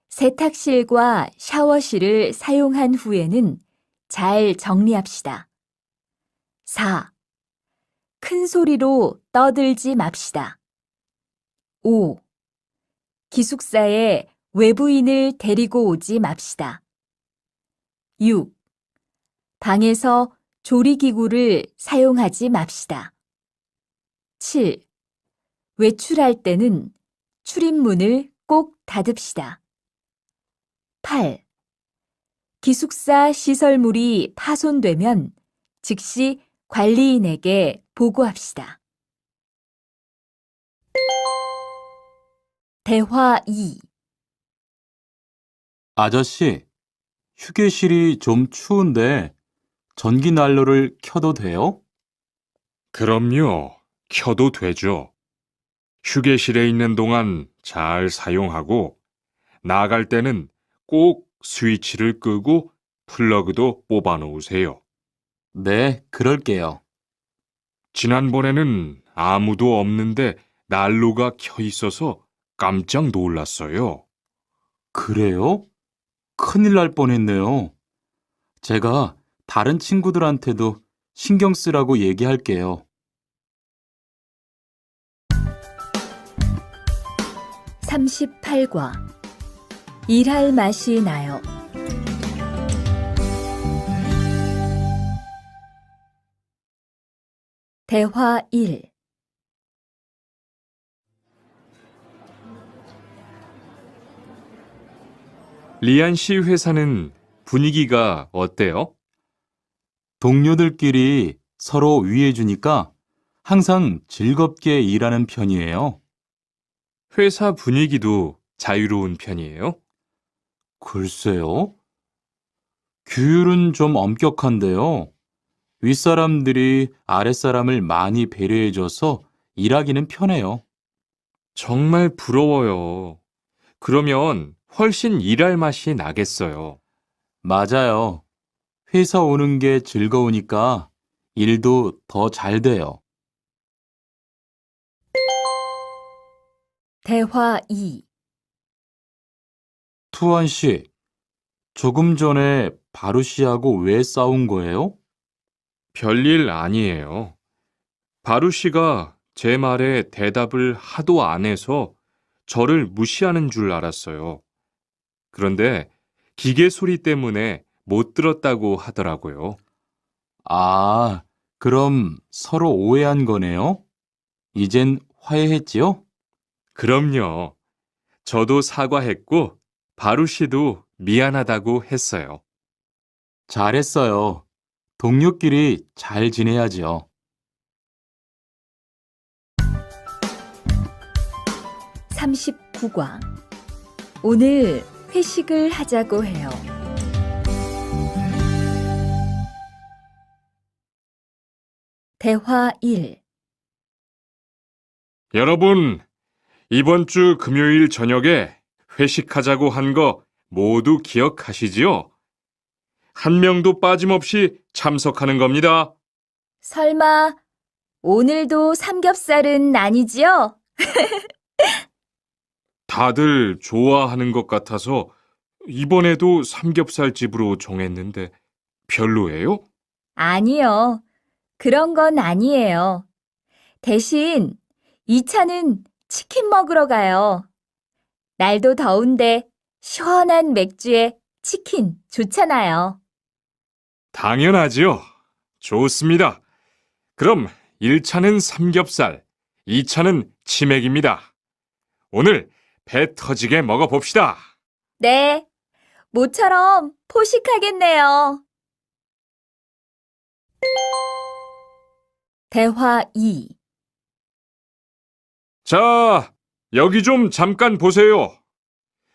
세탁실과 샤워실을 사용한 후에는 잘 정리합시다. 4. 큰 소리로 떠들지 맙시다. 5. 기숙사에 외부인을 데리고 오지 맙시다. 6. 방에서 조리기구를 사용하지 맙시다. 7. 외출할 때는 출입문을 꼭 닫읍시다. 8. 기숙사 시설물이 파손되면 즉시 관리인에게 보고합시다. 대화 2. 아저씨, 휴게실이 좀 추운데 전기 난로를 켜도 돼요? 그럼요. 켜도 되죠. 휴게실에 있는 동안 잘 사용하고 나갈 때는 꼭 스위치를 끄고 플러그도 뽑아 놓으세요. 네, 그럴게요. 지난번에는 아무도 없는데 난로가 켜 있어서 깜짝 놀랐어요. 그래요? 큰일 날 뻔했네요. 제가 다른 친구들한테도 신경 쓰라고 얘기할게요. 38과 일할 맛이 나요. 대화 1. 리안 씨 회사는 분위기가 어때요? 동료들끼리 서로 위해주니까 항상 즐겁게 일하는 편이에요. 회사 분위기도 자유로운 편이에요? 글쎄요. 규율은 좀 엄격한데요. 윗사람들이 아랫사람을 많이 배려해줘서 일하기는 편해요. 정말 부러워요. 그러면 훨씬 일할 맛이 나겠어요. 맞아요. 회사 오는 게 즐거우니까 일도 더 잘 돼요. 대화 2. 투안 씨, 조금 전에 바루 씨하고 왜 싸운 거예요? 별일 아니에요. 바루 씨가 제 말에 대답을 하도 안 해서 저를 무시하는 줄 알았어요. 그런데 기계 소리 때문에 못 들었다고 하더라고요. 아, 그럼 서로 오해한 거네요? 이젠 화해했지요? 그럼요. 저도 사과했고 바루 씨도 미안하다고 했어요. 잘했어요. 동료끼리 잘 지내야지요. 39과. 오늘 회식을 하자고 해요. 대화 1. 여러분, 이번 주 금요일 저녁에 회식하자고 한 거 모두 기억하시지요? 한 명도 빠짐없이 참석하는 겁니다. 설마 오늘도 삼겹살은 아니지요? 다들 좋아하는 것 같아서 이번에도 삼겹살 집으로 정했는데 별로예요? 아니요. 그런 건 아니에요. 대신 2차는 치킨 먹으러 가요. 날도 더운데 시원한 맥주에 치킨 좋잖아요. 당연하지요. 좋습니다. 그럼 1차는 삼겹살, 2차는 치맥입니다. 오늘 배 터지게 먹어봅시다. 네, 모처럼 포식하겠네요. 대화 2. 자, 여기 좀 잠깐 보세요.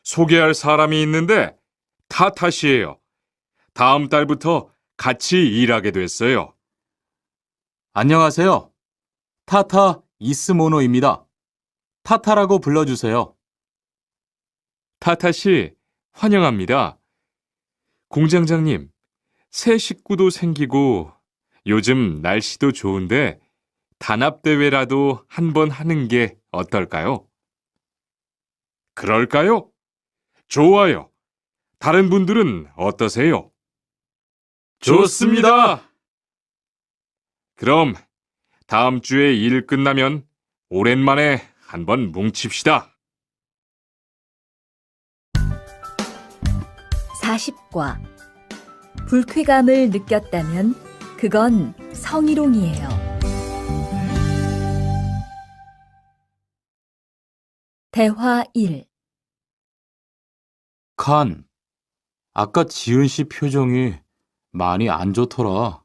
소개할 사람이 있는데 타타 씨예요. 다음 달부터 같이 일하게 됐어요. 안녕하세요. 타타 이스모노입니다. 타타라고 불러주세요. 타타 씨, 환영합니다. 공장장님, 새 식구도 생기고 요즘 날씨도 좋은데 단합대회라도 한번 하는 게 어떨까요? 그럴까요? 좋아요. 다른 분들은 어떠세요? 좋습니다. 그럼 다음 주에 일 끝나면 오랜만에 한번 뭉칩시다. 40과. 불쾌감을 느꼈다면 그건 성희롱이에요. 대화 1. 칸, 아까 지은 씨 표정이 많이 안 좋더라.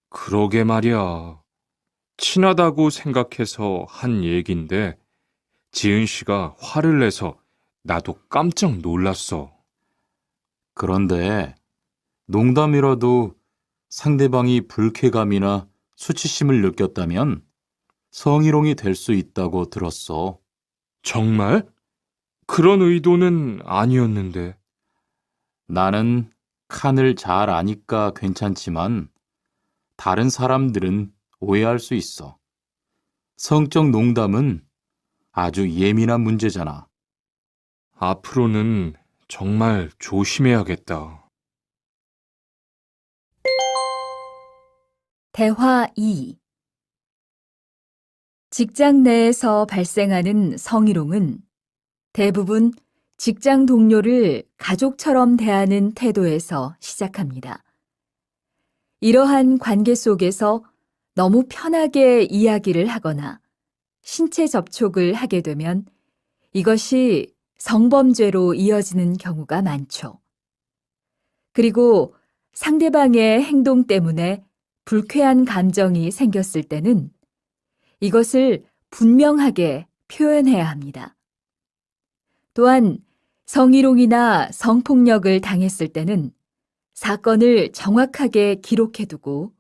그러게 말이야. 친하다고 생각해서 한 얘긴데 지은 씨가 화를 내서 나도 깜짝 놀랐어. 그런데 농담이라도 상대방이 불쾌감이나 수치심을 느꼈다면 성희롱이 될 수 있다고 들었어. 정말? 그런 의도는 아니었는데. 나는 칸을 잘 아니까 괜찮지만 다른 사람들은 오해할 수 있어. 성적 농담은 아주 예민한 문제잖아. 앞으로는 정말 조심해야겠다. 대화 2. 직장 내에서 발생하는 성희롱은 대부분 직장 동료를 가족처럼 대하는 태도에서 시작합니다. 이러한 관계 속에서 너무 편하게 이야기를 하거나 신체 접촉을 하게 되면 이것이 성범죄로 이어지는 경우가 많죠. 그리고 상대방의 행동 때문에 불쾌한 감정이 생겼을 때는 이것을 분명하게 표현해야 합니다. 또한 성희롱이나 성폭력을 당했을 때는 사건을 정확하게 기록해두고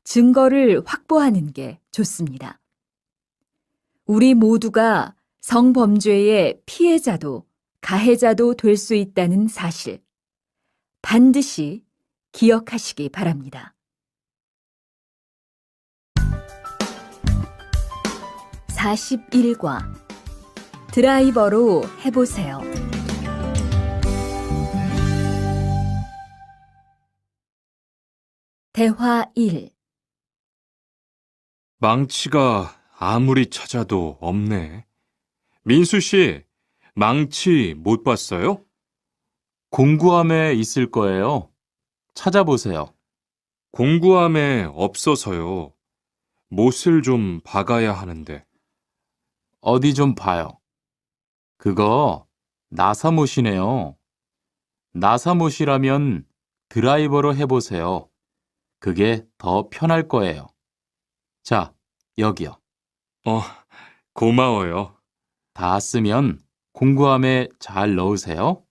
증거를 확보하는 게 좋습니다. 우리 모두가 성범죄의 피해자도 가해자도 될 수 있다는 사실, 반드시 기억하시기 바랍니다. 41과 드라이버로 해보세요. 대화 1. 망치가 아무리 찾아도 없네. 민수 씨, 망치 못 봤어요? 공구함에 있을 거예요. 찾아보세요. 공구함에 없어서요. 못을 좀 박아야 하는데. 어디 좀 봐요. 그거 나사못이네요. 나사못이라면 드라이버로 해보세요. 그게 더 편할 거예요. 자, 여기요. 고마워요. 다 쓰면 공구함에 잘 넣으세요.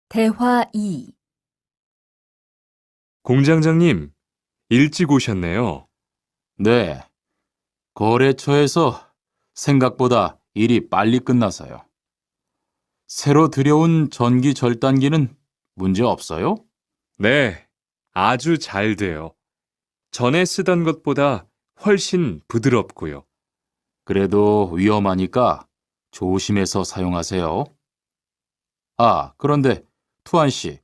대화 2. 공장장님, 일찍 오셨네요. 네. 거래처에서 생각보다 일이 빨리 끝나서요. 새로 들여온 전기 절단기는 문제 없어요? 네, 아주 잘 돼요. 전에 쓰던 것보다 훨씬 부드럽고요. 그래도 위험하니까 조심해서 사용하세요. 아, 그런데 투안 씨,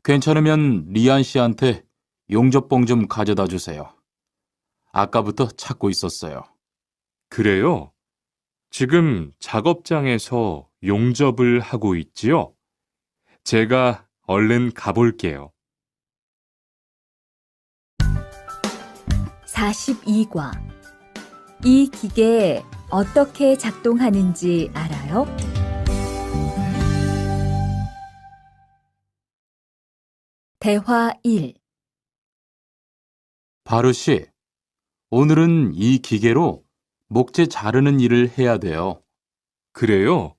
괜찮으면 리안 씨한테 용접봉 좀 가져다 주세요. 아까부터 찾고 있었어요. 그래요? 지금 작업장에서 용접을 하고 있지요? 제가 얼른 가볼게요. 42과 이 기계 어떻게 작동하는지 알아요? 대화 1. 바루 씨, 오늘은 이 기계로 목재 자르는 일을 해야 돼요. 그래요?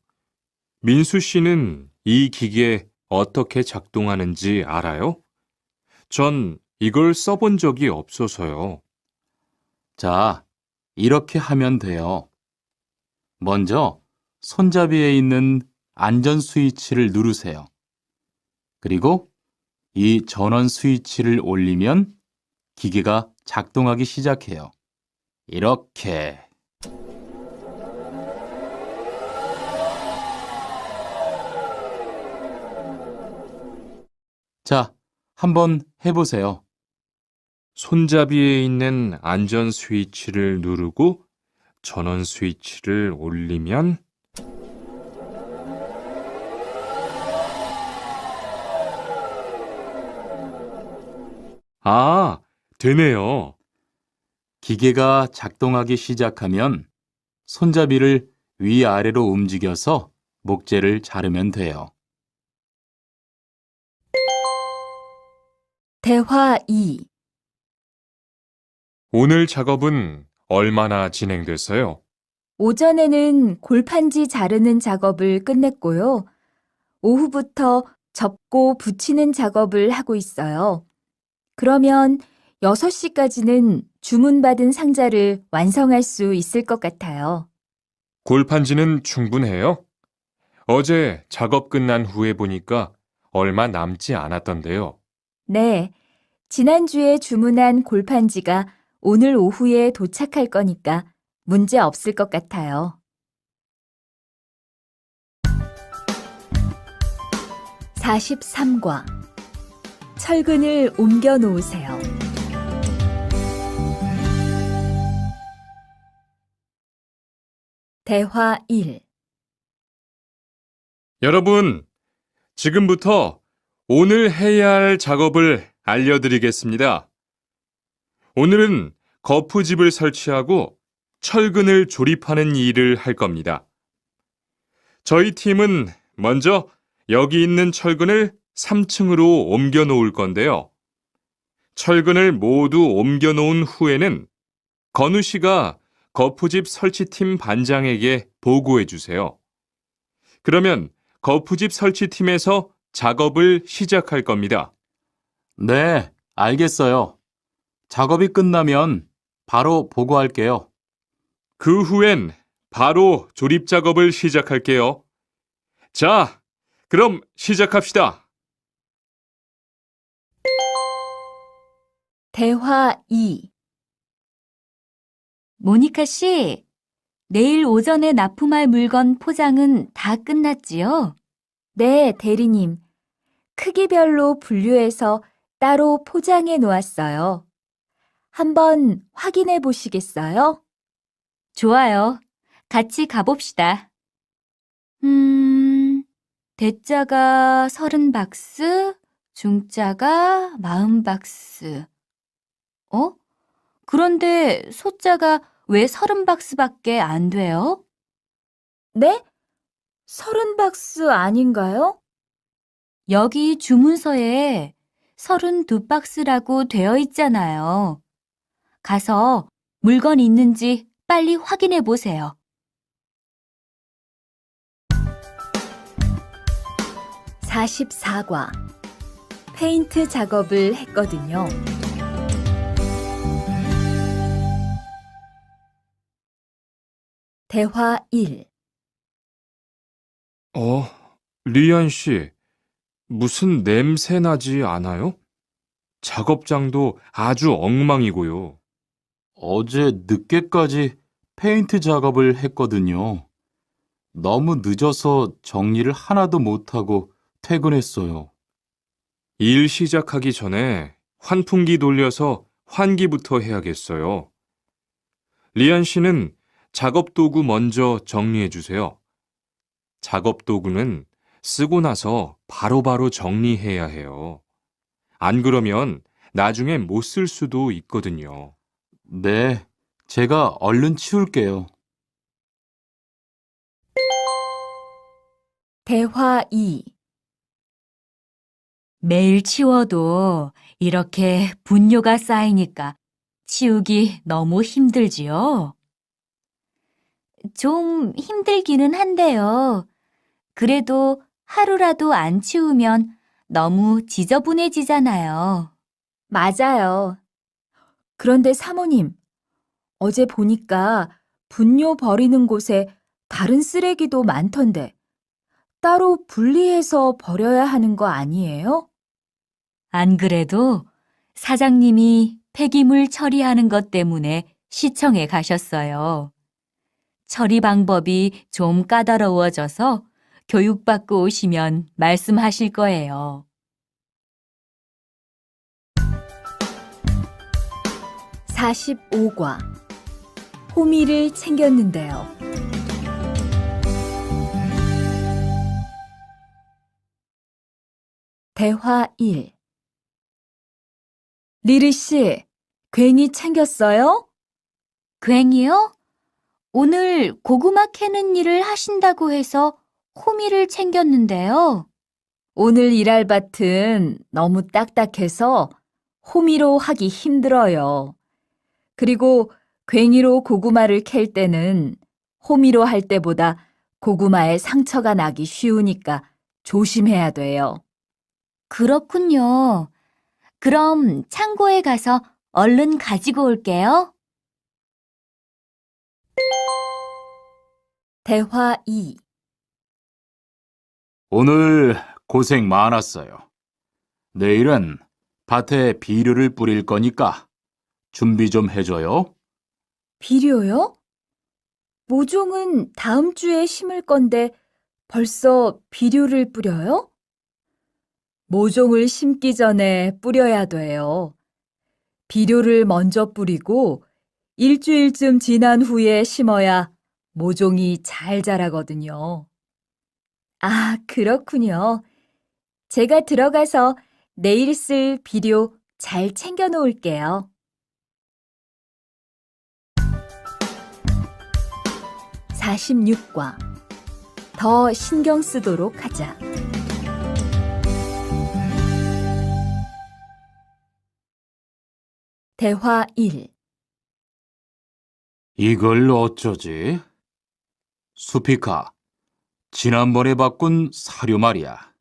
민수 씨는 이 기계 어떻게 작동하는지 알아요? 전 이걸 써본 적이 없어서요. 자, 이렇게 하면 돼요. 먼저 손잡이에 있는 안전 스위치를 누르세요. 그리고 이 전원 스위치를 올리면 기계가 작동하기 시작해요. 이렇게. 자, 한번 해보세요. 손잡이에 있는 안전 스위치를 누르고 전원 스위치를 올리면 되네요. 기계가 작동하기 시작하면 손잡이를 위아래로 움직여서 목재를 자르면 돼요. 대화 2. 오늘 작업은 얼마나 진행됐어요? 오전에는 골판지 자르는 작업을 끝냈고요. 오후부터 접고 붙이는 작업을 하고 있어요. 그러면 6시까지는 주문받은 상자를 완성할 수 있을 것 같아요. 골판지는 충분해요? 어제 작업 끝난 후에 보니까 얼마 남지 않았던데요. 네, 지난주에 주문한 골판지가 오늘 오후에 도착할 거니까 문제 없을 것 같아요. 43과 철근을 옮겨 놓으세요. 대화 1. 여러분, 지금부터 오늘 해야 할 작업을 알려드리겠습니다. 오늘은 거푸집을 설치하고 철근을 조립하는 일을 할 겁니다. 저희 팀은 먼저 여기 있는 철근을 3층으로 옮겨 놓을 건데요. 철근을 모두 옮겨 놓은 후에는 건우 씨가 거푸집 설치팀 반장에게 보고해 주세요. 그러면 거푸집 설치팀에서 작업을 시작할 겁니다. 네, 알겠어요. 작업이 끝나면 바로 보고할게요. 그 후엔 바로 조립 작업을 시작할게요. 자, 그럼 시작합시다. 대화 2. 모니카 씨, 내일 오전에 납품할 물건 포장은 다 끝났지요? 네, 대리님. 크기별로 분류해서 따로 포장해 놓았어요. 한번 확인해 보시겠어요? 좋아요. 같이 가봅시다. 대자가 30박스, 중자가 40박스. 그런데 소자가 왜 30박스밖에 안 돼요? 네? 30박스 아닌가요? 여기 주문서에 32박스라고 되어 있잖아요. 가서 물건 있는지 빨리 확인해 보세요. 44과. 페인트 작업을 했거든요. 대화 1. 리안 씨, 무슨 냄새 나지 않아요? 작업장도 아주 엉망이고요. 어제 늦게까지 페인트 작업을 했거든요. 너무 늦어서 정리를 하나도 못하고 퇴근했어요. 일 시작하기 전에 환풍기 돌려서 환기부터 해야겠어요. 리안 씨는 작업 도구 먼저 정리해 주세요. 작업 도구는 쓰고 나서 바로바로 정리해야 해요. 안 그러면 나중에 못 쓸 수도 있거든요. 네, 제가 얼른 치울게요. 대화 2. 매일 치워도 이렇게 분뇨가 쌓이니까 치우기 너무 힘들지요? 좀 힘들기는 한데요. 그래도 하루라도 안 치우면 너무 지저분해지잖아요. 맞아요. 그런데 사모님, 어제 보니까 분뇨 버리는 곳에 다른 쓰레기도 많던데 따로 분리해서 버려야 하는 거 아니에요? 안 그래도 사장님이 폐기물 처리하는 것 때문에 시청에 가셨어요. 처리 방법이 좀 까다로워져서 교육받고 오시면 말씀하실 거예요. 45과. 호미를 챙겼는데요. 대화 1. 리르 씨, 괜히 챙겼어요? 괜히요? 오늘 고구마 캐는 일을 하신다고 해서 호미를 챙겼는데요. 오늘 일할 밭은 너무 딱딱해서 호미로 하기 힘들어요. 그리고 괭이로 고구마를 캘 때는 호미로 할 때보다 고구마에 상처가 나기 쉬우니까 조심해야 돼요. 그렇군요. 그럼 창고에 가서 얼른 가지고 올게요. 대화 2. 오늘 고생 많았어요. 내일은 밭에 비료를 뿌릴 거니까 준비 좀 해줘요. 비료요? 모종은 다음 주에 심을 건데 벌써 비료를 뿌려요? 모종을 심기 전에 뿌려야 돼요. 비료를 먼저 뿌리고 일주일쯤 지난 후에 심어야 모종이 잘 자라거든요. 아, 그렇군요. 제가 들어가서 내일 쓸 비료 잘 챙겨 놓을게요. 46과 더 신경 쓰도록 하자. 대화 1. 이걸 어쩌지? 수피카, 지난번에 바꾼 사료 말이야.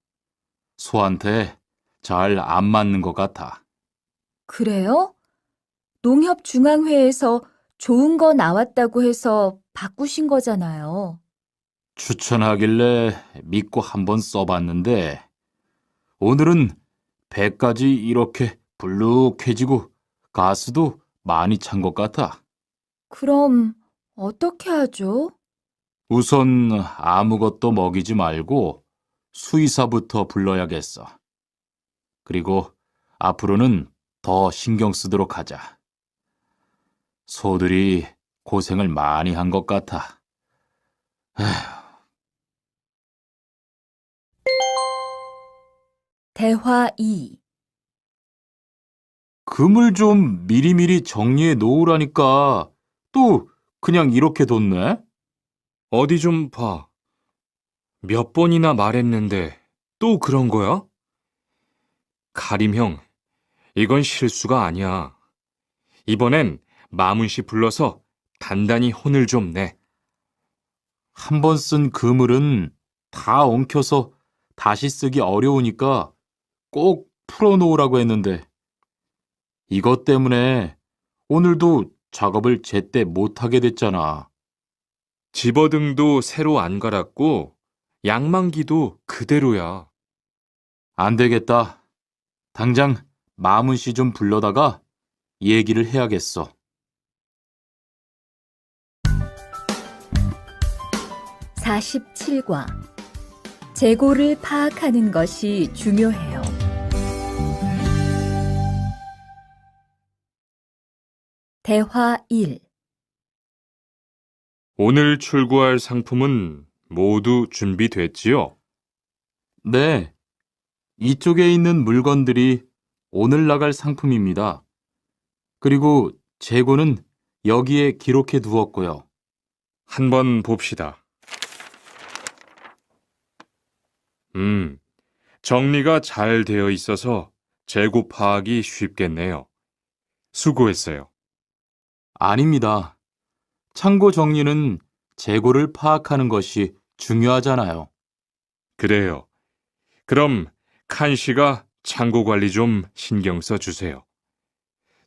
소한테 잘 안 맞는 것 같아. 그래요? 농협중앙회에서 좋은 거 나왔다고 해서 바꾸신 거잖아요. 추천하길래 믿고 한번 써봤는데 오늘은 배까지 이렇게 불룩해지고 가스도 많이 찬 것 같아. 그럼 어떻게 하죠? 우선 아무것도 먹이지 말고 수의사부터 불러야겠어. 그리고 앞으로는 더 신경 쓰도록 하자. 소들이 고생을 많이 한 것 같아. 대화 2. 금을 좀 미리미리 정리해 놓으라니까 또 그냥 이렇게 뒀네? 어디 좀 봐. 몇 번이나 말했는데 또 그런 거야? 가림 형, 이건 실수가 아니야. 이번엔 마문 씨 불러서 단단히 혼을 좀 내. 한 번 쓴 그물은 다 엉켜서 다시 쓰기 어려우니까 꼭 풀어놓으라고 했는데 이것 때문에 오늘도 작업을 제때 못하게 됐잖아. 집어등도 새로 안 갈았고 양만기도 그대로야. 안 되겠다. 당장 마문 씨 좀 불러다가 얘기를 해야겠어. 47과 재고를 파악하는 것이 중요해요. 대화 1. 오늘 출고할 상품은 모두 준비됐지요? 네, 이쪽에 있는 물건들이 오늘 나갈 상품입니다. 그리고 재고는 여기에 기록해 두었고요. 한번 봅시다. 정리가 잘 되어 있어서 재고 파악이 쉽겠네요. 수고했어요. 아닙니다. 창고 정리는 재고를 파악하는 것이 중요하잖아요. 그래요. 그럼 칸 씨가 창고 관리 좀 신경 써 주세요.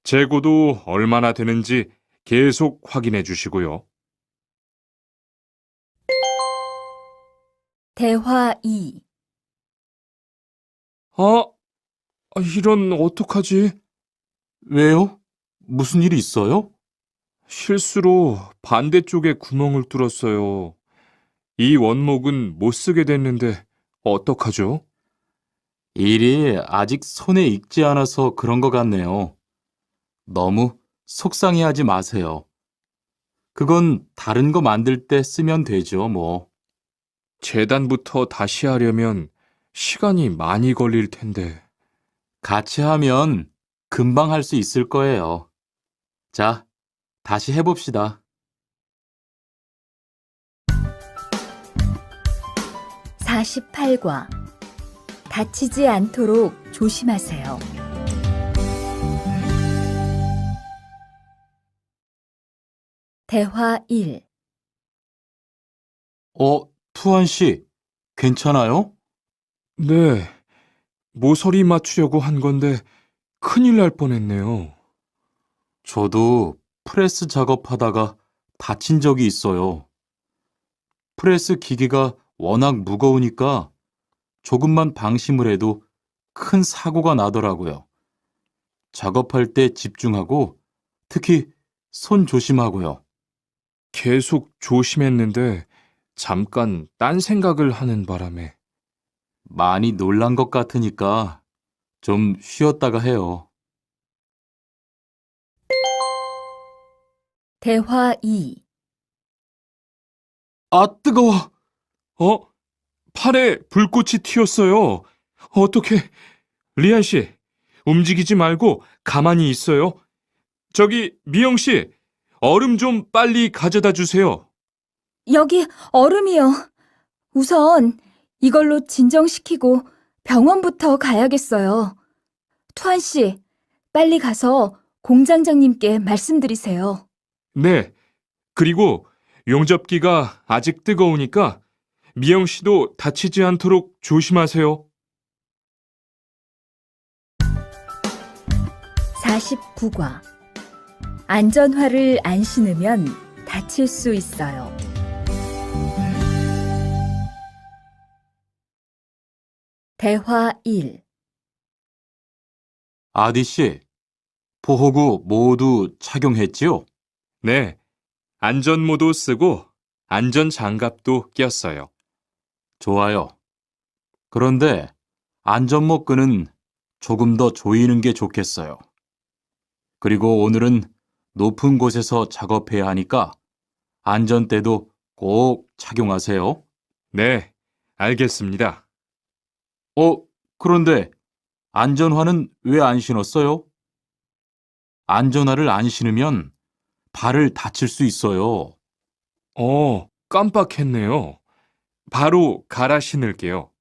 재고도 얼마나 되는지 계속 확인해 주시고요. 대화 2. 이런 어떡하지? 왜요? 무슨 일이 있어요? 실수로 반대쪽에 구멍을 뚫었어요. 이 원목은 못 쓰게 됐는데 어떡하죠? 일이 아직 손에 익지 않아서 그런 것 같네요. 너무 속상해하지 마세요. 그건 다른 거 만들 때 쓰면 되죠, 뭐. 재단부터 다시 하려면 시간이 많이 걸릴 텐데. 같이 하면 금방 할 수 있을 거예요. 자, 다시 해봅시다. 48과 다치지 않도록 조심하세요. 대화 1. 투한 씨, 괜찮아요? 네, 모서리 맞추려고 한 건데 큰일 날 뻔했네요. 저도 프레스 작업하다가 다친 적이 있어요. 프레스 기계가 워낙 무거우니까 조금만 방심을 해도 큰 사고가 나더라고요. 작업할 때 집중하고 특히 손 조심하고요. 계속 조심했는데 잠깐 딴 생각을 하는 바람에. 많이 놀란 것 같으니까 좀 쉬었다가 해요. 대화 2. 아, 뜨거워! 팔에 불꽃이 튀었어요. 어떻게 리안 씨, 움직이지 말고 가만히 있어요. 저기, 미영 씨, 얼음 좀 빨리 가져다 주세요. 여기 얼음이요. 우선 이걸로 진정시키고 병원부터 가야겠어요. 투한 씨, 빨리 가서 공장장님께 말씀드리세요. 네, 그리고 용접기가 아직 뜨거우니까 미영 씨도 다치지 않도록 조심하세요. 49과. 안전화를 안 신으면 다칠 수 있어요. 대화 1. 아디 씨, 보호구 모두 착용했지요? 네, 안전모도 쓰고 안전장갑도 꼈어요. 좋아요. 그런데 안전모 끈은 조금 더 조이는 게 좋겠어요. 그리고 오늘은 높은 곳에서 작업해야 하니까 안전대도 꼭 착용하세요. 네, 알겠습니다. 그런데 안전화는 왜 안 신었어요? 안전화를 안 신으면 발을 다칠 수 있어요. 깜빡했네요. 바로 갈아 신을게요.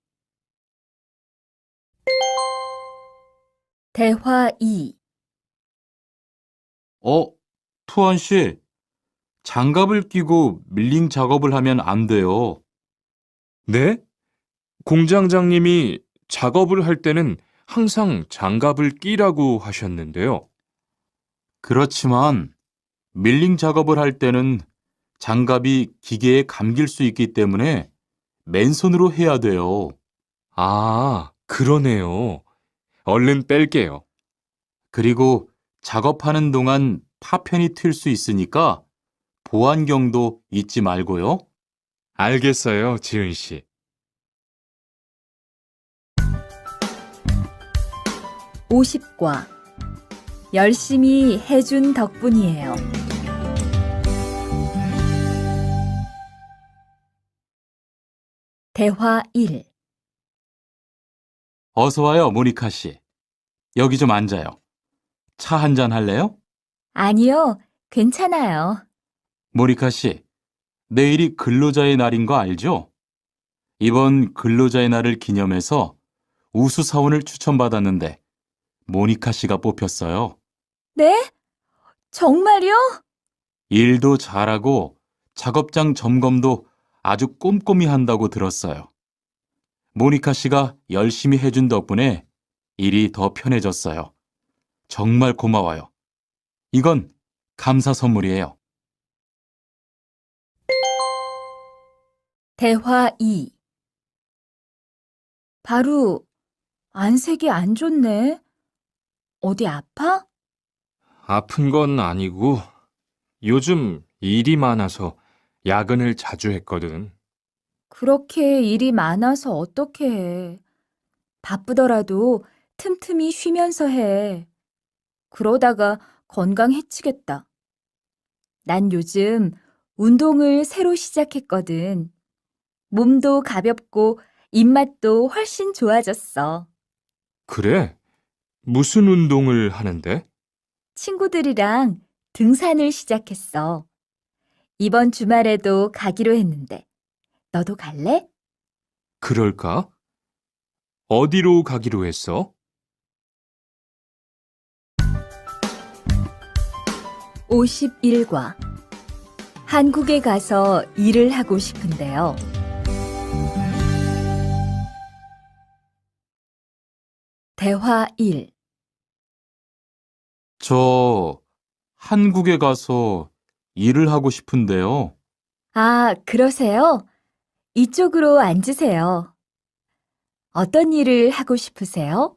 대화 2. 투원 씨, 장갑을 끼고 밀링 작업을 하면 안 돼요. 네? 공장장님이 작업을 할 때는 항상 장갑을 끼라고 하셨는데요. 그렇지만 밀링 작업을 할 때는 장갑이 기계에 감길 수 있기 때문에 맨손으로 해야 돼요. 아, 그러네요. 얼른 뺄게요. 그리고 작업하는 동안 파편이 튈 수 있으니까 보안경도 잊지 말고요. 알겠어요, 지은 씨. 50과. 열심히 해준 덕분이에요. 대화 1. 어서 와요, 모니카 씨. 여기 좀 앉아요. 차 한잔 할래요? 아니요, 괜찮아요. 모니카 씨, 내일이 근로자의 날인 거 알죠? 이번 근로자의 날을 기념해서 우수 사원을 추천받았는데 모니카 씨가 뽑혔어요. 네? 정말요? 일도 잘하고 작업장 점검도 아주 꼼꼼히 한다고 들었어요. 모니카 씨가 열심히 해준 덕분에 일이 더 편해졌어요. 정말 고마워요. 이건 감사 선물이에요. 대화 2. 바로 안색이 안 좋네. 어디 아파? 아픈 건 아니고 요즘 일이 많아서 야근을 자주 했거든. 그렇게 일이 많아서 어떻게 해. 바쁘더라도 틈틈이 쉬면서 해. 그러다가 건강 해치겠다. 난 요즘 운동을 새로 시작했거든. 몸도 가볍고 입맛도 훨씬 좋아졌어. 그래? 무슨 운동을 하는데? 친구들이랑 등산을 시작했어. 이번 주말에도 가기로 했는데, 너도 갈래? 그럴까? 어디로 가기로 했어? 51과. 한국에 가서 일을 하고 싶은데요. 대화 1. 저 한국에 가서 일을 하고 싶은데요. 아, 그러세요? 이쪽으로 앉으세요. 어떤 일을 하고 싶으세요?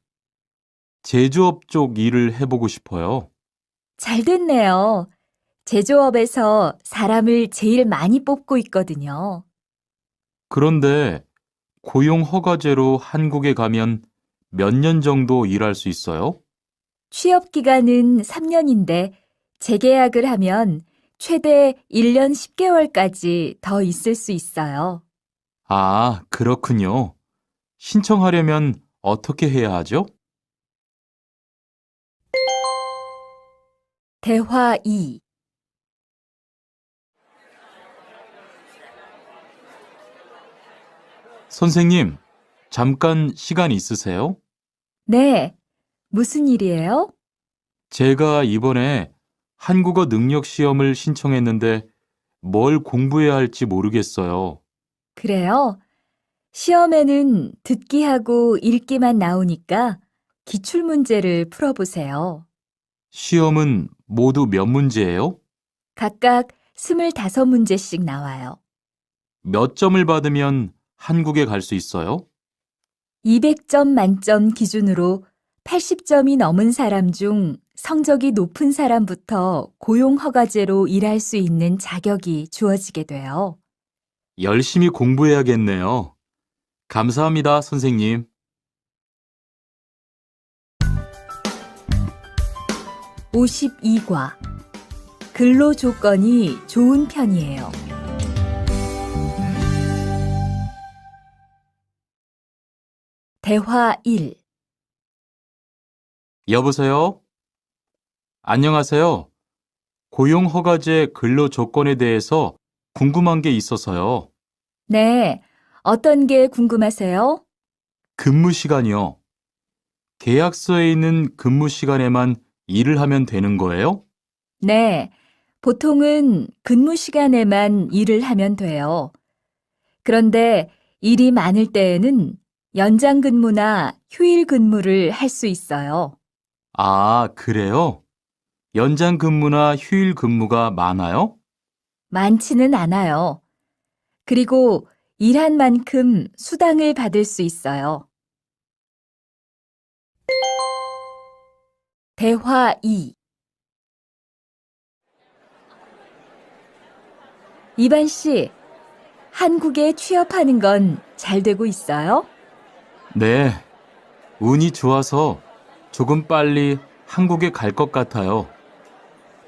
제조업 쪽 일을 해보고 싶어요. 잘 됐네요. 제조업에서 사람을 제일 많이 뽑고 있거든요. 그런데 고용 허가제로 한국에 가면 몇 년 정도 일할 수 있어요? 취업 기간은 3년인데 재계약을 하면 최대 1년 10개월까지 더 있을 수 있어요. 아, 그렇군요. 신청하려면 어떻게 해야 하죠? 대화 2. 선생님, 잠깐 시간 있으세요? 네. 무슨 일이에요? 제가 이번에 한국어 능력 시험을 신청했는데 뭘 공부해야 할지 모르겠어요. 그래요? 시험에는 듣기하고 읽기만 나오니까 기출문제를 풀어보세요. 시험은 모두 몇 문제예요? 각각 25문제씩 나와요. 몇 점을 받으면 한국에 갈 수 있어요? 200점 만점 기준으로 80점이 넘은 사람 중 성적이 높은 사람부터 고용허가제로 일할 수 있는 자격이 주어지게 돼요. 열심히 공부해야겠네요. 감사합니다, 선생님. 52과. 근로 조건이 좋은 편이에요. 대화 1. 여보세요? 안녕하세요. 고용허가제 근로 조건에 대해서 궁금한 게 있어서요. 네. 어떤 게 궁금하세요? 근무 시간이요. 계약서에 있는 근무 시간에만 일을 하면 되는 거예요? 네. 보통은 근무 시간에만 일을 하면 돼요. 그런데 일이 많을 때에는 연장 근무나 휴일 근무를 할 수 있어요. 아, 그래요? 연장 근무나 휴일 근무가 많아요? 많지는 않아요. 그리고 일한 만큼 수당을 받을 수 있어요. 대화 2. 이반 씨, 한국에 취업하는 건 잘 되고 있어요? 네. 운이 좋아서 조금 빨리 한국에 갈 것 같아요.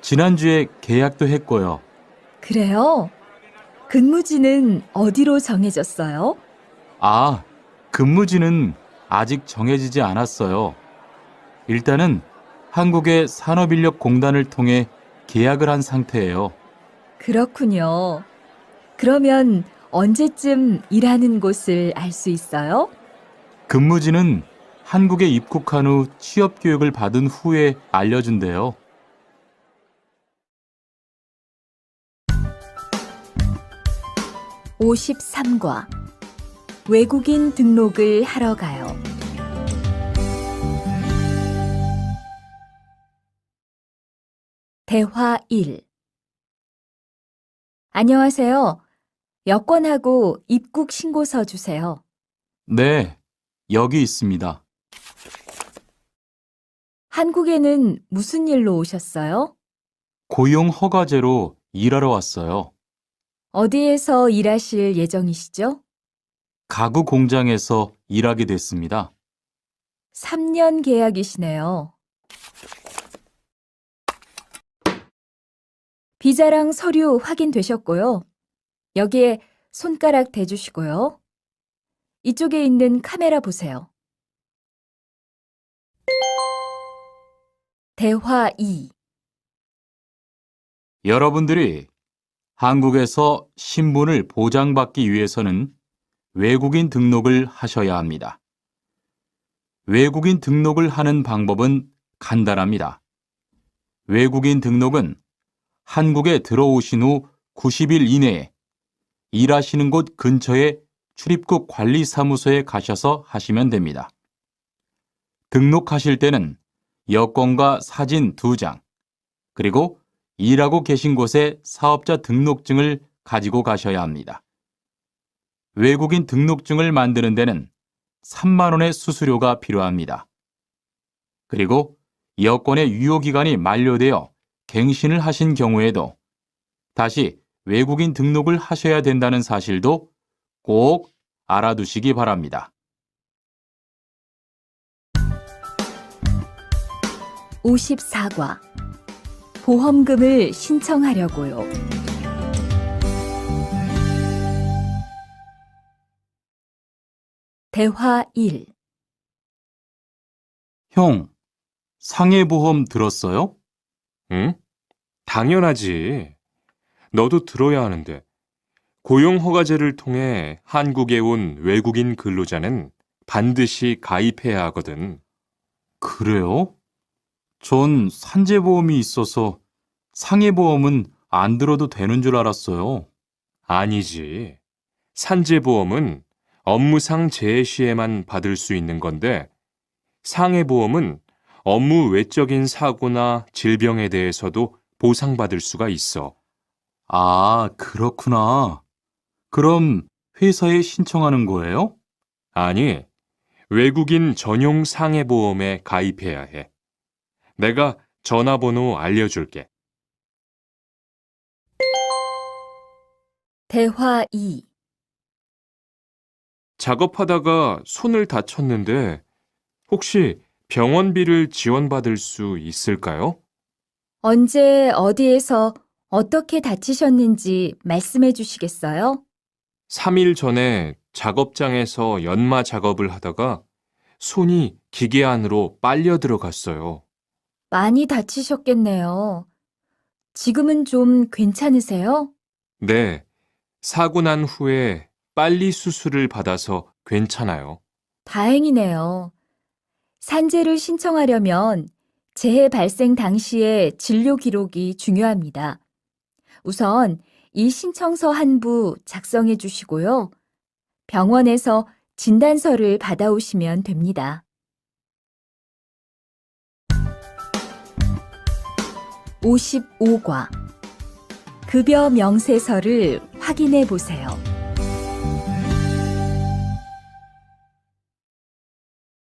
지난주에 계약도 했고요. 그래요? 근무지는 어디로 정해졌어요? 아, 근무지는 아직 정해지지 않았어요. 일단은 한국의 산업인력공단을 통해 계약을 한 상태예요. 그렇군요. 그러면 언제쯤 일하는 곳을 알 수 있어요? 근무지는 한국에 입국한 후 취업 교육을 받은 후에 알려준대요. 53과. 외국인 등록을 하러 가요. 대화 1. 안녕하세요. 여권하고 입국 신고서 주세요. 네, 여기 있습니다. 한국에는 무슨 일로 오셨어요? 고용 허가제로 일하러 왔어요. 어디에서 일하실 예정이시죠? 가구 공장에서 일하게 됐습니다. 3년 계약이시네요. 비자랑 서류 확인되셨고요. 여기에 손가락 대주시고요. 이쪽에 있는 카메라 보세요. 대화 2. 여러분들이 한국에서 신분을 보장받기 위해서는 외국인 등록을 하셔야 합니다. 외국인 등록을 하는 방법은 간단합니다. 외국인 등록은 한국에 들어오신 후 90일 이내에 일하시는 곳 근처의 출입국 관리사무소에 가셔서 하시면 됩니다. 등록하실 때는 여권과 사진 2장, 그리고 일하고 계신 곳의 사업자 등록증을 가지고 가셔야 합니다. 외국인 등록증을 만드는 데는 3만 원의 수수료가 필요합니다. 그리고 여권의 유효기간이 만료되어 갱신을 하신 경우에도 다시 외국인 등록을 하셔야 된다는 사실도 꼭 알아두시기 바랍니다. 54과. 보험금을 신청하려고요. 대화 1. 형, 상해보험 들었어요? 응? 당연하지. 너도 들어야 하는데. 고용허가제를 통해 한국에 온 외국인 근로자는 반드시 가입해야 하거든. 그래요? 전 산재보험이 있어서 상해보험은 안 들어도 되는 줄 알았어요. 아니지. 산재보험은 업무상 재해 시에만 받을 수 있는 건데, 상해보험은 업무 외적인 사고나 질병에 대해서도 보상받을 수가 있어. 아, 그렇구나. 그럼 회사에 신청하는 거예요? 아니, 외국인 전용 상해보험에 가입해야 해. 내가 전화번호 알려줄게. 대화 2. 작업하다가 손을 다쳤는데 혹시 병원비를 지원받을 수 있을까요? 언제 어디에서 어떻게 다치셨는지 말씀해 주시겠어요? 3일 전에 작업장에서 연마 작업을 하다가 손이 기계 안으로 빨려 들어갔어요. 많이 다치셨겠네요. 지금은 좀 괜찮으세요? 네, 사고 난 후에 빨리 수술을 받아서 괜찮아요. 다행이네요. 산재를 신청하려면 재해 발생 당시의 진료 기록이 중요합니다. 우선 이 신청서 한 부 작성해 주시고요. 병원에서 진단서를 받아오시면 됩니다. 55과 급여 명세서를 확인해 보세요.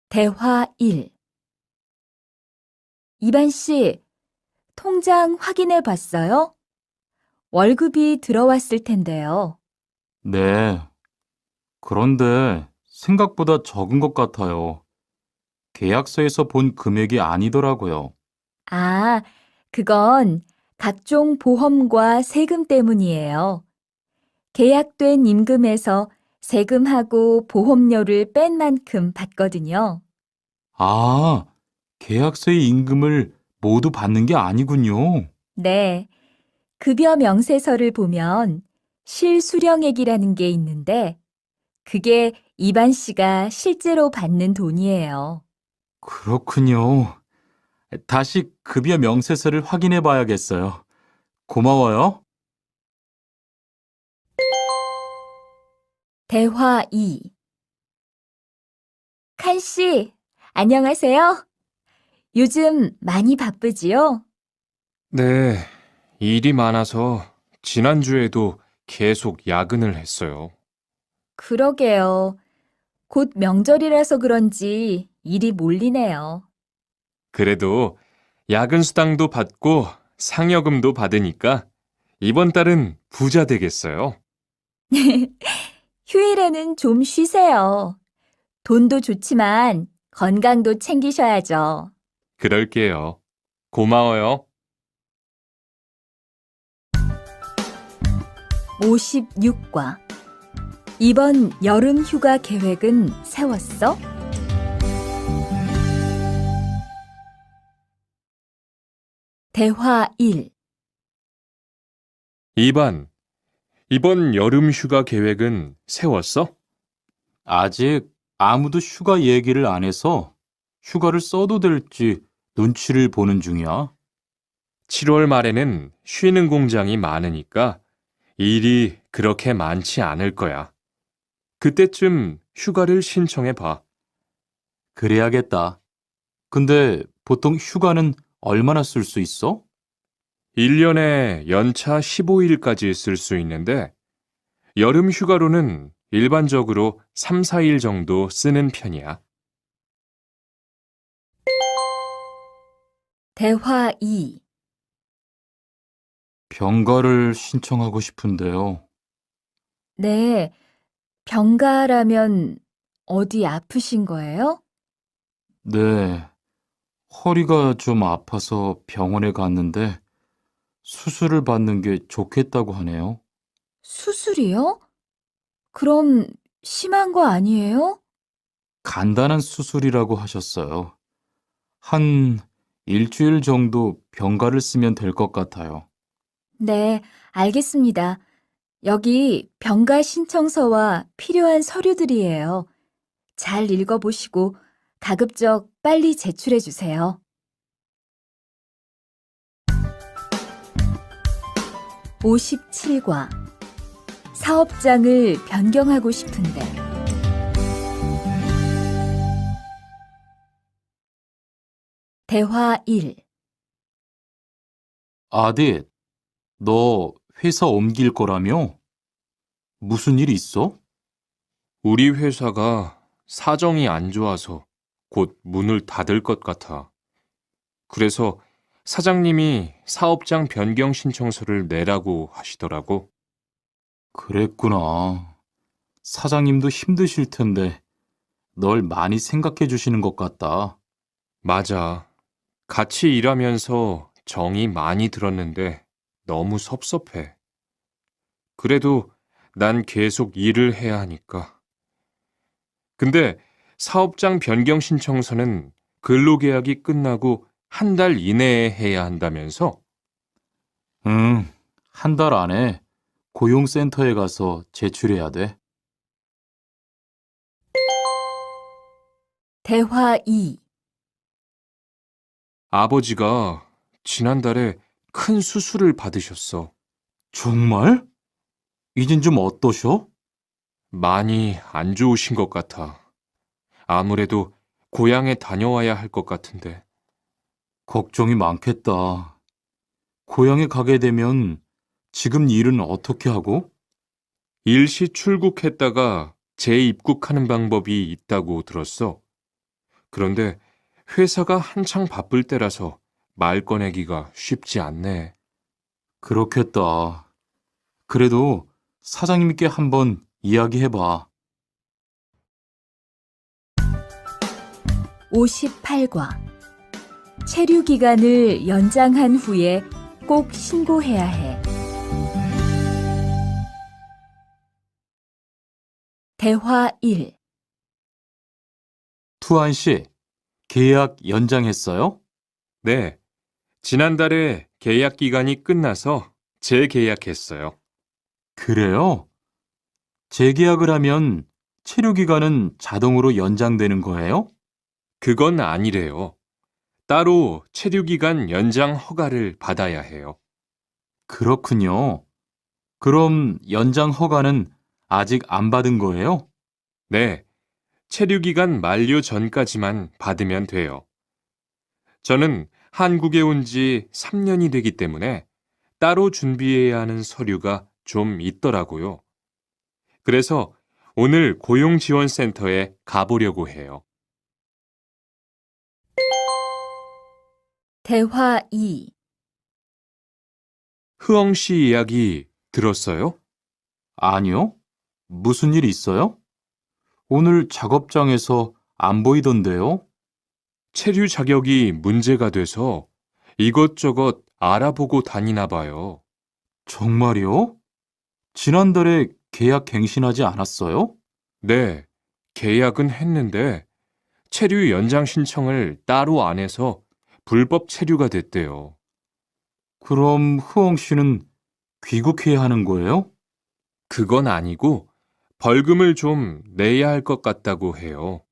대화 1. 이반 씨, 통장 확인해 봤어요? 월급이 들어왔을 텐데요. 네. 그런데 생각보다 적은 것 같아요. 계약서에서 본 금액이 아니더라고요. 아, 그건 각종 보험과 세금 때문이에요. 계약된 임금에서 세금하고 보험료를 뺀 만큼 받거든요. 아, 계약서의 임금을 모두 받는 게 아니군요. 네, 급여 명세서를 보면 실수령액이라는 게 있는데 그게 이반 씨가 실제로 받는 돈이에요. 그렇군요. 다시 급여 명세서를 확인해 봐야겠어요. 고마워요. 대화 2. 칸 씨, 안녕하세요. 요즘 많이 바쁘지요? 네, 일이 많아서 지난주에도 계속 야근을 했어요. 그러게요. 곧 명절이라서 그런지 일이 몰리네요. 그래도 야근 수당도 받고 상여금도 받으니까 이번 달은 부자 되겠어요. 휴일에는 좀 쉬세요. 돈도 좋지만 건강도 챙기셔야죠. 그럴게요. 고마워요. 56과 이번 여름 휴가 계획은 세웠어? 대화 1. 2반, 이번 여름 휴가 계획은 세웠어? 아직 아무도 휴가 얘기를 안 해서 휴가를 써도 될지 눈치를 보는 중이야. 7월 말에는 쉬는 공장이 많으니까 일이 그렇게 많지 않을 거야. 그때쯤 휴가를 신청해 봐. 그래야겠다. 근데 보통 휴가는 얼마나 쓸 수 있어? 1년에 연차 15일까지 쓸 수 있는데 여름 휴가로는 일반적으로 3, 4일 정도 쓰는 편이야. 대화 2. 병가를 신청하고 싶은데요. 네, 병가라면 어디 아프신 거예요? 네, 허리가 좀 아파서 병원에 갔는데 수술을 받는 게 좋겠다고 하네요. 수술이요? 그럼 심한 거 아니에요? 간단한 수술이라고 하셨어요. 한 일주일 정도 병가를 쓰면 될 것 같아요. 네, 알겠습니다. 여기 병가 신청서와 필요한 서류들이에요. 잘 읽어보시고 가급적 빨리 제출해 주세요. 57과 사업장을 변경하고 싶은데 대화 1. 아딧, 너 회사 옮길 거라며? 무슨 일 있어? 우리 회사가 사정이 안 좋아서 곧 문을 닫을 것 같아. 그래서 사장님이 사업장 변경 신청서를 내라고 하시더라고. 그랬구나. 사장님도 힘드실 텐데 널 많이 생각해 주시는 것 같다. 맞아. 같이 일하면서 정이 많이 들었는데 너무 섭섭해. 그래도 난 계속 일을 해야 하니까. 근데 사업장 변경 신청서는 근로계약이 끝나고 한 달 이내에 해야 한다면서? 응, 한 달 안에 고용센터에 가서 제출해야 돼. 대화 2. 아버지가 지난달에 큰 수술을 받으셨어. 정말? 이젠 좀 어떠셔? 많이 안 좋으신 것 같아. 아무래도 고향에 다녀와야 할 것 같은데. 걱정이 많겠다. 고향에 가게 되면 지금 일은 어떻게 하고? 일시 출국했다가 재입국하는 방법이 있다고 들었어. 그런데 회사가 한창 바쁠 때라서 말 꺼내기가 쉽지 않네. 그렇겠다. 그래도 사장님께 한번 이야기해봐. 58과 체류 기간을 연장한 후에 꼭 신고해야 해. 대화 1. 투안 씨, 계약 연장했어요? 네, 지난달에 계약 기간이 끝나서 재계약했어요. 그래요? 재계약을 하면 체류 기간은 자동으로 연장되는 거예요? 그건 아니래요. 따로 체류기간 연장 허가를 받아야 해요. 그렇군요. 그럼 연장 허가는 아직 안 받은 거예요? 네, 체류기간 만료 전까지만 받으면 돼요. 저는 한국에 온 지 3년이 되기 때문에 따로 준비해야 하는 서류가 좀 있더라고요. 그래서 오늘 고용지원센터에 가보려고 해요. 대화 2. 흐엉 씨 이야기 들었어요? 아니요. 무슨 일 있어요? 오늘 작업장에서 안 보이던데요? 체류 자격이 문제가 돼서 이것저것 알아보고 다니나 봐요. 정말이요? 지난달에 계약 갱신하지 않았어요? 네, 계약은 했는데 체류 연장 신청을 따로 안 해서 불법 체류가 됐대요. 그럼 흐엉 씨는 귀국해야 하는 거예요? 그건 아니고 벌금을 좀 내야 할 것 같다고 해요.